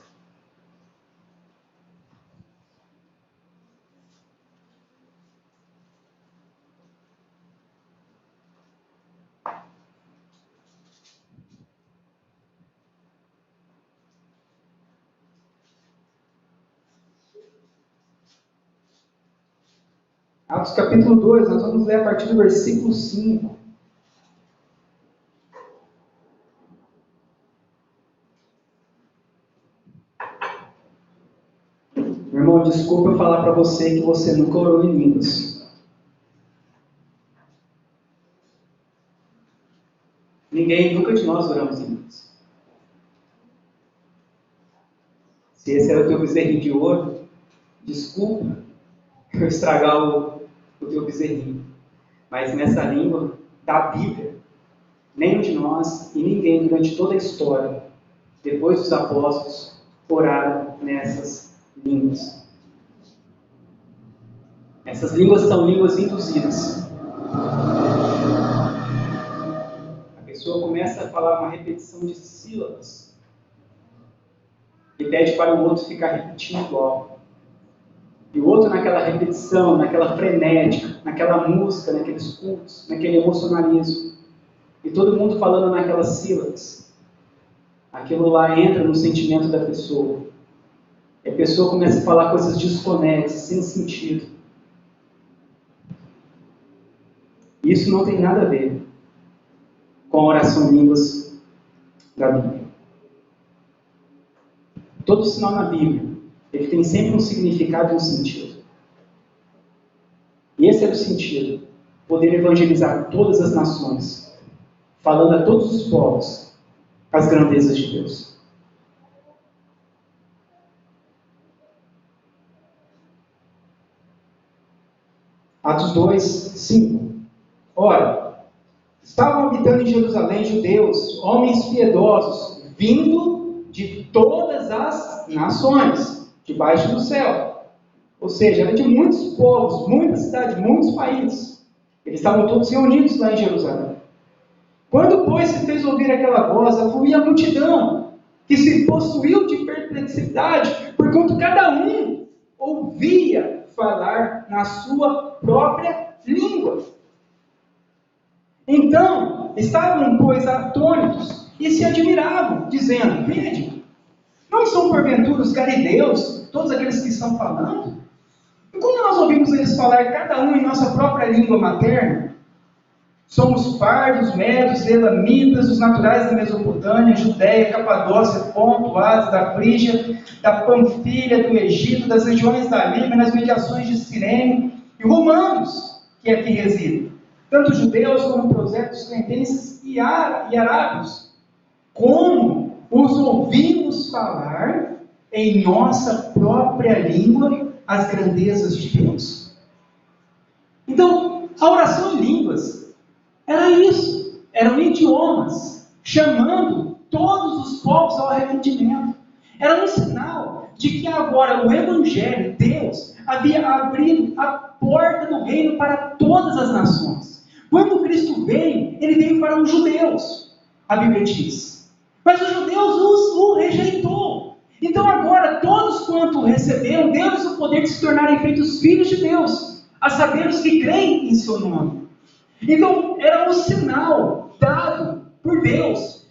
Atos capítulo 2, nós vamos ler a partir do versículo 5. Meu irmão, desculpa eu falar para você que você nunca orou em línguas. Nunca de nós oramos em línguas. Se esse era o teu bezerrinho de ouro, desculpa eu estragar o teu bezerrinho. Mas nessa língua da Bíblia, nenhum de nós e ninguém durante toda a história, depois dos apóstolos, oraram nessas línguas. Essas línguas são línguas induzidas. A pessoa começa a falar uma repetição de sílabas e pede para o outro ficar repetindo igual. E o outro naquela repetição, naquela frenética, naquela música, naqueles cultos, naquele emocionalismo. E todo mundo falando naquelas sílabas. Aquilo lá entra no sentimento da pessoa. E a pessoa começa a falar coisas desconexas, sem sentido. Isso não tem nada a ver com a oração em línguas da Bíblia. Todo sinal na Bíblia, ele tem sempre um significado e um sentido. E esse era o sentido. Poder evangelizar todas as nações, falando a todos os povos as grandezas de Deus. Atos 2, 5. Ora, estavam habitando em Jerusalém judeus, homens piedosos, vindo de todas as nações, debaixo do céu. Ou seja, era de muitos povos, muitas cidades, muitos países. Eles estavam todos reunidos lá em Jerusalém. Quando, pois, se fez ouvir aquela voz, afluía a multidão, que se possuiu de perplexidade, porquanto cada um ouvia falar na sua própria língua. Então, estavam, pois, atônitos e se admiravam, dizendo: vede, não são porventura os galileus, todos aqueles que estão falando? E quando nós ouvimos eles falar, cada um em nossa própria língua materna, somos pardos, medos, elamitas, os naturais da Mesopotâmia, Judéia, Capadócia, Ponto, Ásia, da Frígia, da Panfilha, do Egito, das regiões da Líbia, nas mediações de Cirene, e romanos que aqui residem, tanto judeus como prosélitos, cretenses e arábios, como os ouvimos falar em nossa própria língua as grandezas de Deus. Então, a oração em línguas era isso, eram idiomas, chamando todos os povos ao arrependimento. Era um sinal de que agora o Evangelho, Deus, havia abrido a porta do reino para todas as nações. Quando Cristo veio, ele veio para os judeus, a Bíblia diz. Mas os judeus o rejeitou. Então agora, todos quanto receberam, deu-lhes o poder de se tornarem feitos filhos de Deus, a saber os que creem em seu nome. Então, era um sinal dado por Deus,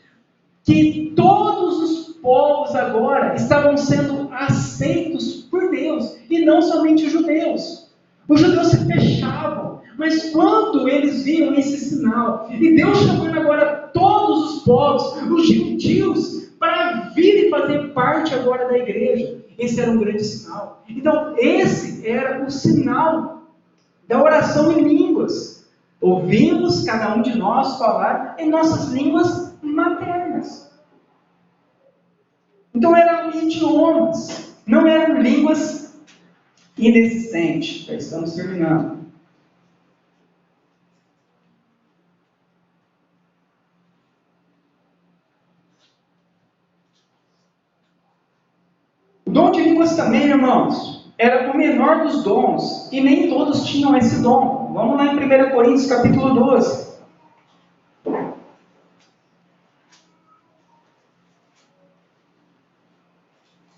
que todos os povos agora estavam sendo aceitos por Deus, e não somente os judeus. Os judeus se fechavam, mas quando eles viam esse sinal, e Deus chamando agora todos os povos, os gentios, para vir e fazer parte agora da igreja, esse era um grande sinal. Então, esse era o sinal da oração em línguas. Ouvimos cada um de nós falar em nossas línguas maternas. Então eram idiomas, não eram línguas inexistentes. Já estamos terminando. O dom de línguas também, irmãos, era o menor dos dons, e nem todos tinham esse dom. Vamos lá em 1 Coríntios capítulo 12.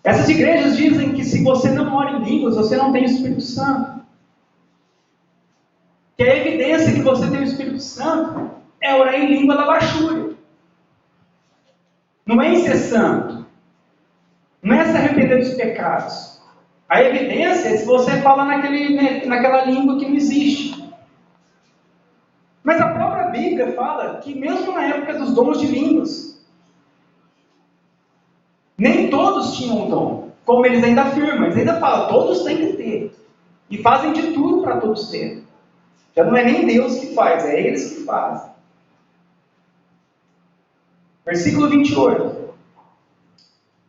Essas igrejas dizem que se você não ora em línguas, você não tem o Espírito Santo. Que a evidência que você tem o Espírito Santo é orar em língua da baixúria. Não é em ser santo. Não é se arrepender dos pecados. A evidência é se você fala naquela língua que não existe. Mas a própria Bíblia fala que mesmo na época dos dons de línguas, nem todos tinham dom. Como eles ainda afirmam, eles ainda falam, todos têm que ter. E fazem de tudo para todos terem. Já não é nem Deus que faz, é eles que fazem. Versículo 28.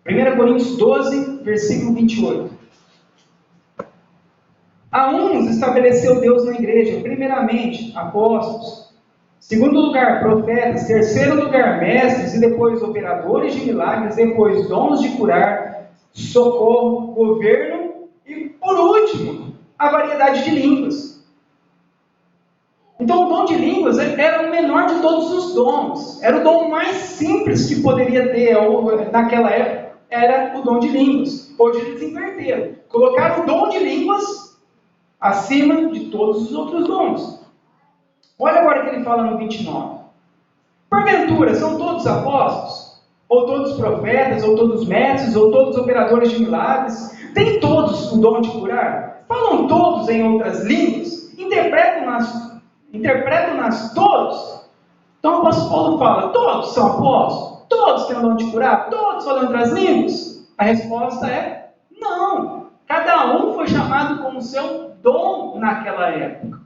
1 Coríntios 12, versículo 28. A uns estabeleceu Deus na igreja, primeiramente, apóstolos. Segundo lugar, profetas. Terceiro lugar, mestres. E depois, operadores de milagres. Depois, dons de curar, socorro, governo. E, por último, a variedade de línguas. Então, o dom de línguas era o menor de todos os dons. Era o dom mais simples que poderia ter naquela época. Era o dom de línguas. Hoje eles inverteram. Colocaram o dom de línguas acima de todos os outros dons. Olha agora o que ele fala no 29. Porventura, são todos apóstolos? Ou todos profetas? Ou todos mestres? Ou todos operadores de milagres? Têm todos o dom de curar? Falam todos em outras línguas? Interpretam-nas todos? Então o apóstolo Paulo fala, todos são apóstolos? Todos têm o dom de curar? Todos falam outras línguas? A resposta é, não. Cada um foi chamado com o seu dom naquela época.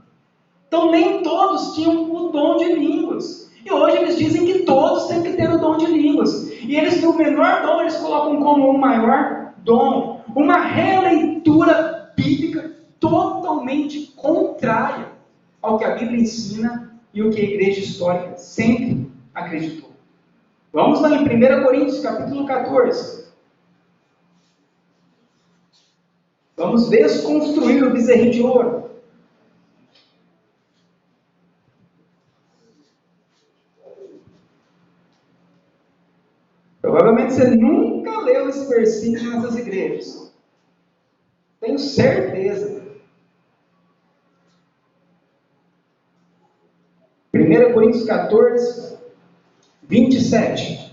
Então nem todos tinham o dom de línguas. E hoje eles dizem que todos têm que ter o dom de línguas. E eles, o menor dom, eles colocam como o maior dom. Uma releitura bíblica totalmente contrária ao que a Bíblia ensina e o que a igreja histórica sempre acreditou. Vamos lá em 1 Coríntios capítulo 14. Vamos desconstruir o bezerrinho de ouro. Provavelmente você nunca leu esse versículo nessas igrejas. Tenho certeza. 1 Coríntios 14, 27.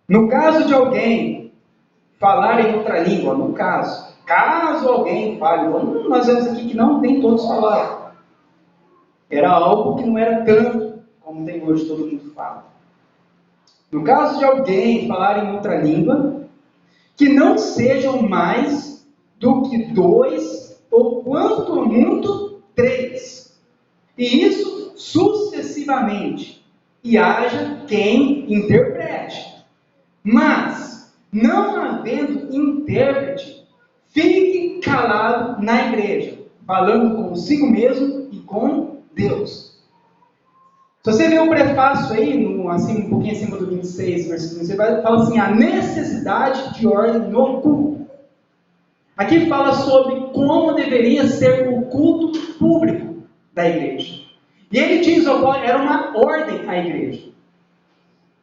No caso de alguém falar em outra língua, caso alguém fale, nós vemos aqui que não tem todos falaram. Era algo que não era tanto como tem hoje, todo mundo fala. No caso de alguém falar em outra língua, que não sejam mais do que 2, ou quanto muito 3. E isso sucessivamente. E haja quem interprete. Mas, não havendo intérprete, fique calado na igreja, falando consigo mesmo e com Deus. Se você ver o prefácio aí, um pouquinho acima do 26, versículo 1, você vai falar assim, a necessidade de ordem no culto. Aqui fala sobre como deveria ser o culto público da igreja. E ele diz, era uma ordem à igreja.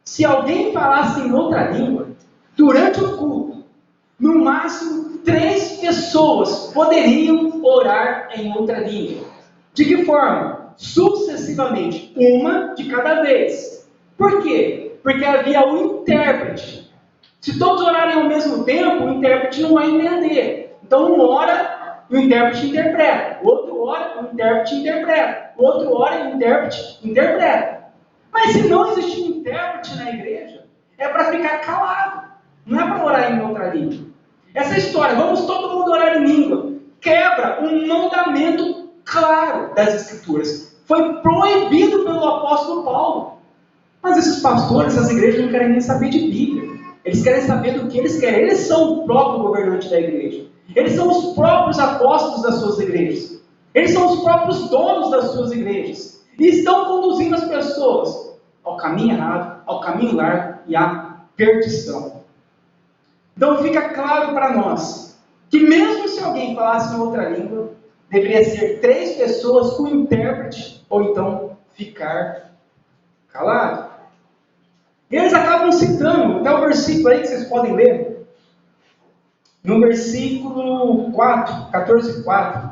Se alguém falasse em outra língua, durante o culto, no máximo 3 pessoas poderiam orar em outra língua. De que forma? Sucessivamente, uma de cada vez. Por quê? Porque havia um intérprete. Se todos orarem ao mesmo tempo, o intérprete não vai entender. Então um ora, o intérprete interpreta. O outro ora, o intérprete interpreta. O outro ora, o intérprete interpreta. Mas se não existe um intérprete na igreja, é para ficar calado. Não é para orar em outra língua. Essa história, vamos todo mundo orar em língua, quebra um mandamento claro das Escrituras. Foi proibido pelo apóstolo Paulo. Mas esses pastores, essas igrejas não querem nem saber de Bíblia. Eles querem saber do que eles querem. Eles são o próprio governante da igreja. Eles são os próprios apóstolos das suas igrejas. Eles são os próprios donos das suas igrejas. e estão conduzindo as pessoas ao caminho errado, ao caminho largo e à perdição. Então fica claro para nós que mesmo se alguém falasse em outra língua, deveria ser 3 pessoas com intérprete, ou então ficar calado. E eles acabam citando, até o versículo aí que vocês podem ler, no versículo 4, 14:4.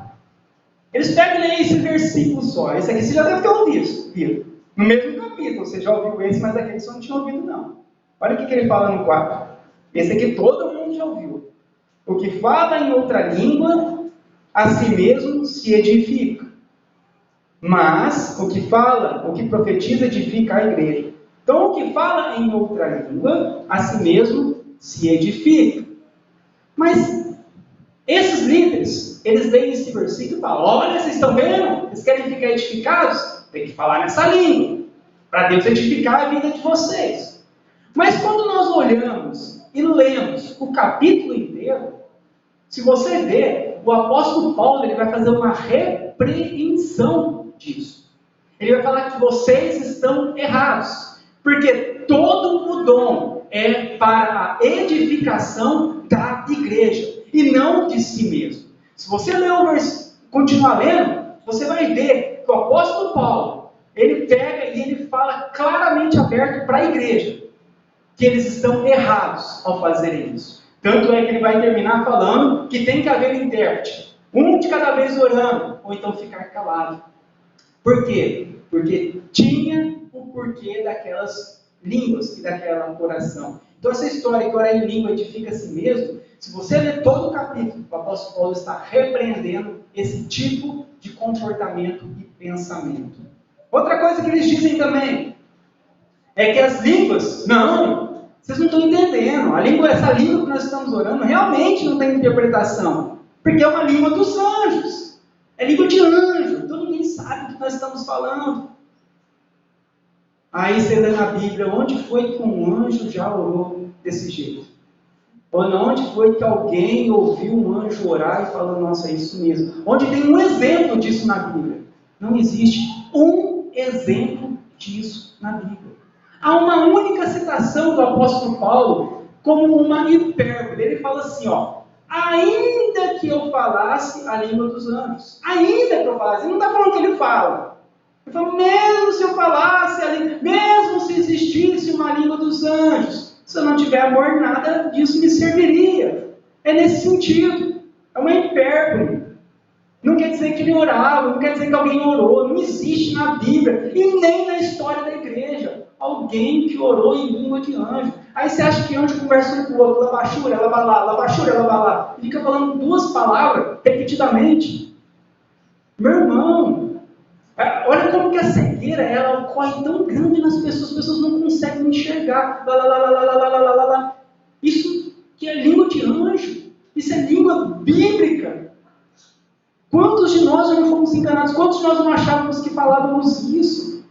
Eles pegam e leem esse versículo só. Esse aqui você já deve ter ouvido. No mesmo capítulo, você já ouviu esse, mas aquele você não tinha ouvido não. Olha o que ele fala no 4. Esse aqui todo mundo já ouviu. O que fala em outra língua, a si mesmo se edifica. Mas o que fala, o que profetiza, edifica a igreja. Então o que fala em outra língua, a si mesmo se edifica. Mas esses líderes, eles leem esse versículo e falam: olha, vocês estão vendo? Vocês querem ficar edificados? Tem que falar nessa língua, para Deus edificar a vida de vocês. Mas quando nós olhamos e lemos o capítulo inteiro, se você ver, o apóstolo Paulo ele vai fazer uma repreensão disso. Ele vai falar que vocês estão errados, porque todo o dom é para a edificação da igreja e não de si mesmo. Se você ler o versículo, continuar lendo, você vai ver que o apóstolo Paulo ele pega e ele fala claramente aberto para a igreja que eles estão errados ao fazerem isso. Tanto é que ele vai terminar falando que tem que haver intérprete, um de cada vez orando, ou então ficar calado. Por quê? Porque tinha o porquê daquelas línguas e daquela oração. Então essa história que orar em língua edifica a si mesmo, se você ler todo o capítulo, o apóstolo Paulo está repreendendo esse tipo de comportamento e pensamento. Outra coisa que eles dizem também é que as línguas, não, vocês não estão entendendo. Essa língua que nós estamos orando realmente não tem interpretação, porque é uma língua dos anjos, é língua de anjo, então ninguém sabe o que nós estamos falando. Aí você lê na Bíblia, onde foi que um anjo já orou desse jeito? Ou onde foi que alguém ouviu um anjo orar e falou: nossa, é isso mesmo? Onde tem um exemplo disso na Bíblia? Não existe um exemplo disso na Bíblia. Há uma única citação do apóstolo Paulo como uma hipérbole. Ele fala assim, ó: ainda que eu falasse a língua dos anjos. Ainda que eu falasse. Ele não está falando que ele fala. Ele fala: mesmo se eu falasse a língua, mesmo se existisse uma língua dos anjos, se eu não tiver amor, nada disso me serviria. É nesse sentido. É uma hipérbole. Não quer dizer que ele orava, não quer dizer que alguém orou. Não existe na Bíblia e nem na história da igreja alguém que orou em língua de anjo. Aí você acha que anjo conversa um com o outro: labachura, labalá, labachura, labalá. E fica falando 2 palavras repetidamente. Meu irmão, olha como que a cegueira ela ocorre tão grande nas pessoas. As pessoas não conseguem enxergar. Lá, lá, lá, lá, lá, lá, lá, lá, lá. Isso que é língua de anjo. Isso é língua bíblica. Quantos de nós já não fomos enganados? Quantos de nós não achávamos que falávamos isso?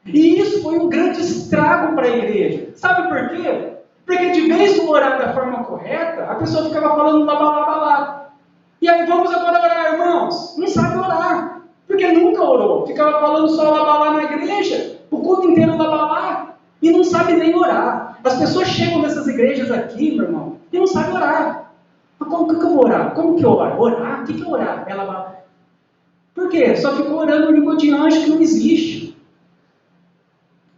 E isso foi um grande estrago para a igreja. Sabe por quê? Porque de vez de orar da forma correta, a pessoa ficava falando labalá. E aí vamos agora orar, irmãos. Não sabe orar, porque nunca orou. Ficava falando só labalá na igreja, o culto inteiro labalá, e não sabe nem orar. As pessoas chegam nessas igrejas aqui, meu irmão, e não sabem orar. Mas como que eu vou orar? Como que eu oro? Orar? O que é orar? Ela... Por quê? Só ficou orando em língua de anjo que não existe.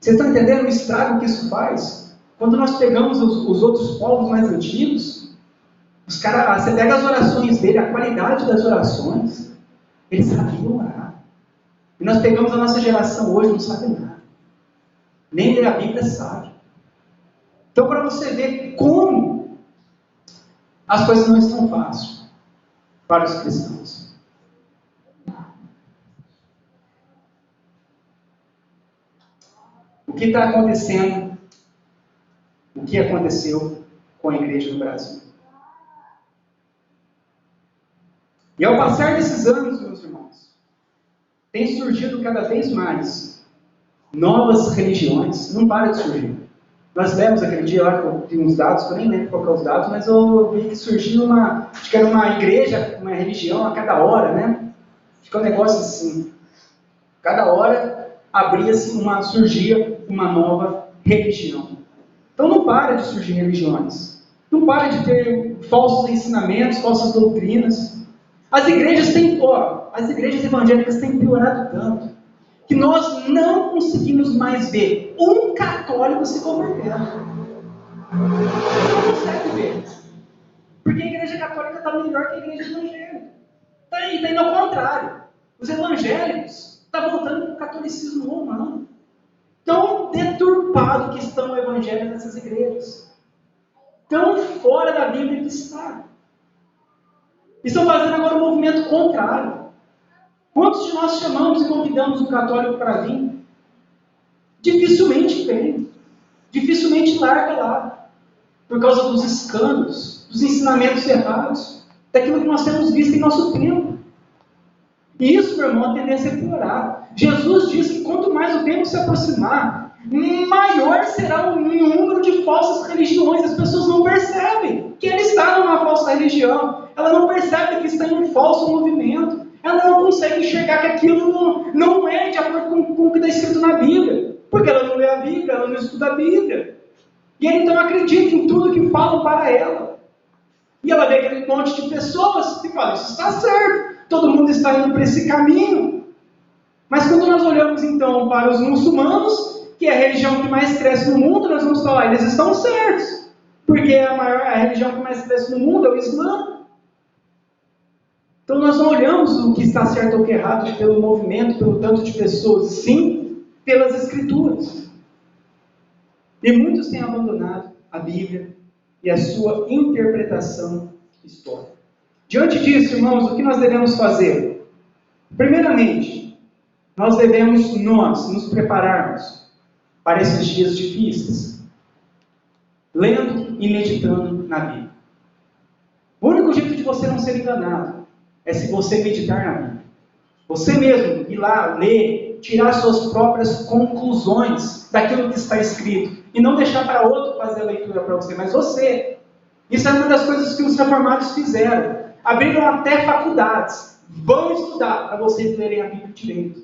Vocês estão entendendo o estrago que isso faz? Quando nós pegamos os outros povos mais antigos, os caras, você pega as orações dele, a qualidade das orações, eles sabiam orar. E nós pegamos a nossa geração hoje, não sabe nada. Nem ler a Bíblia sabe. Então, para você ver como as coisas não estão fáceis para os cristãos. O que está acontecendo? O que aconteceu com a igreja no Brasil? E ao passar desses anos, meus irmãos, tem surgido cada vez mais novas religiões. Não para de surgir. Nós lemos aquele dia lá, que eu vi uns dados, que eu nem lembro qual que é os dados, mas eu vi que surgiu acho que era uma igreja, uma religião a cada hora, né? Fica um negócio assim. Cada hora surgia uma nova religião. Então não para de surgir religiões. Não para de ter falsos ensinamentos, falsas doutrinas. As igrejas evangélicas têm piorado tanto que nós não conseguimos mais ver um católico se convertendo. Não consegue ver. Porque a igreja católica está melhor que a igreja evangélica. Está indo ao contrário. Os evangélicos estão voltando para o catolicismo romano. Tão deturpado que estão o evangelho nessas igrejas. Tão fora da Bíblia que está. Estão fazendo agora um movimento contrário. Quantos de nós chamamos e convidamos o católico para vir? Dificilmente vem. Dificilmente larga lá. Por causa dos escândalos, dos ensinamentos errados, daquilo que nós temos visto em nosso tempo. E isso, meu irmão, a tendência é piorar. Jesus diz que quanto mais o tempo se aproximar, maior será o número de falsas religiões. As pessoas não percebem que ele está numa falsa religião. Ela não percebe que está em um falso movimento. Ela não consegue enxergar que aquilo não é de acordo com o que está escrito na Bíblia. Porque ela não lê a Bíblia, ela não estuda a Bíblia. E ela então acredita em tudo que falam para ela. E ela vê aquele monte de pessoas e fala, isso está certo. Todo mundo está indo para esse caminho. Mas quando nós olhamos então para os muçulmanos, que é a religião que mais cresce no mundo, nós vamos falar, eles estão certos. Porque a religião que mais cresce no mundo é o Islã. Então nós não olhamos o que está certo ou o que é errado pelo movimento, pelo tanto de pessoas, sim pelas Escrituras. E muitos têm abandonado a Bíblia e a sua interpretação histórica. Diante disso, irmãos, o que nós devemos fazer? Primeiramente, nós devemos nos prepararmos para esses dias difíceis, lendo e meditando na Bíblia. O único jeito de você não ser enganado é se você meditar na Bíblia. Você mesmo ir lá, ler, tirar suas próprias conclusões daquilo que está escrito. E não deixar para outro fazer a leitura para você, mas você. Isso é uma das coisas que os reformados fizeram. Abriram até faculdades. Vão estudar para vocês lerem a Bíblia direito.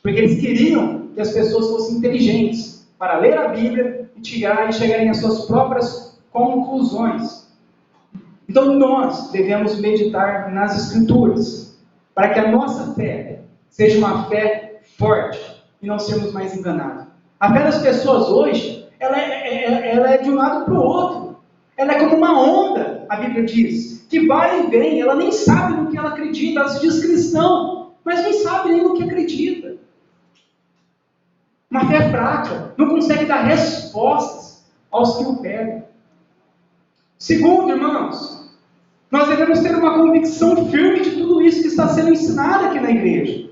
Porque eles queriam que as pessoas fossem inteligentes para ler a Bíblia e chegarem às suas próprias conclusões. Então nós devemos meditar nas Escrituras, para que a nossa fé seja uma fé forte e não sermos mais enganados. A fé das pessoas hoje, ela é de um lado para o outro. Ela é como uma onda, a Bíblia diz, que vai e vem, ela nem sabe no que ela acredita, ela se diz cristão, mas nem sabe nem no que acredita. Uma fé fraca, não consegue dar respostas aos que o pedem. Segundo, irmãos, nós devemos ter uma convicção firme de tudo isso que está sendo ensinado aqui na igreja.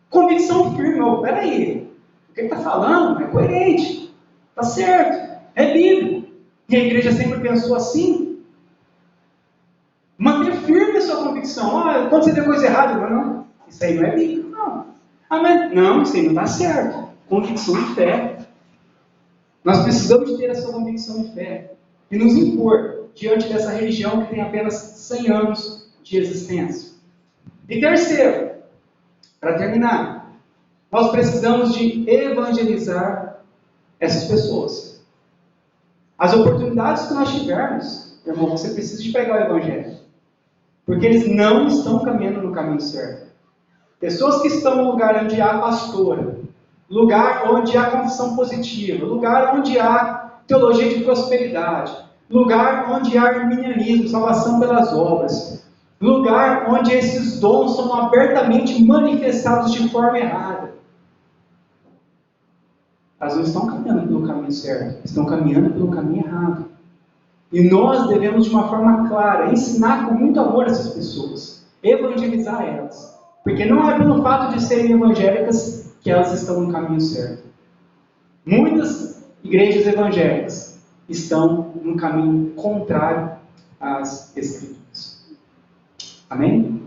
Convicção firme, peraí, o que ele está falando é coerente, está certo, é bíblico. E a igreja sempre pensou assim. Manter firme a sua convicção. Quando você vê coisa errada, não, isso aí não é bíblico, não. Mas, não, isso aí não está certo. Convicção de fé. Nós precisamos ter essa convicção de fé e nos impor diante dessa religião que tem apenas 100 anos de existência. E terceiro, para terminar, nós precisamos de evangelizar essas pessoas. As oportunidades que nós tivermos, irmão, você precisa de pegar o evangelho. Porque eles não estão caminhando no caminho certo. Pessoas que estão no lugar onde há pastora, lugar onde há confissão positiva, lugar onde há teologia de prosperidade, lugar onde há arminianismo, salvação pelas obras, lugar onde esses dons são abertamente manifestados de forma errada. Elas não estão caminhando pelo caminho certo, estão caminhando pelo caminho errado. E nós devemos, de uma forma clara, ensinar com muito amor essas pessoas, evangelizar elas. Porque não é pelo fato de serem evangélicas que elas estão no caminho certo. Muitas igrejas evangélicas estão no caminho contrário às Escrituras. Amém?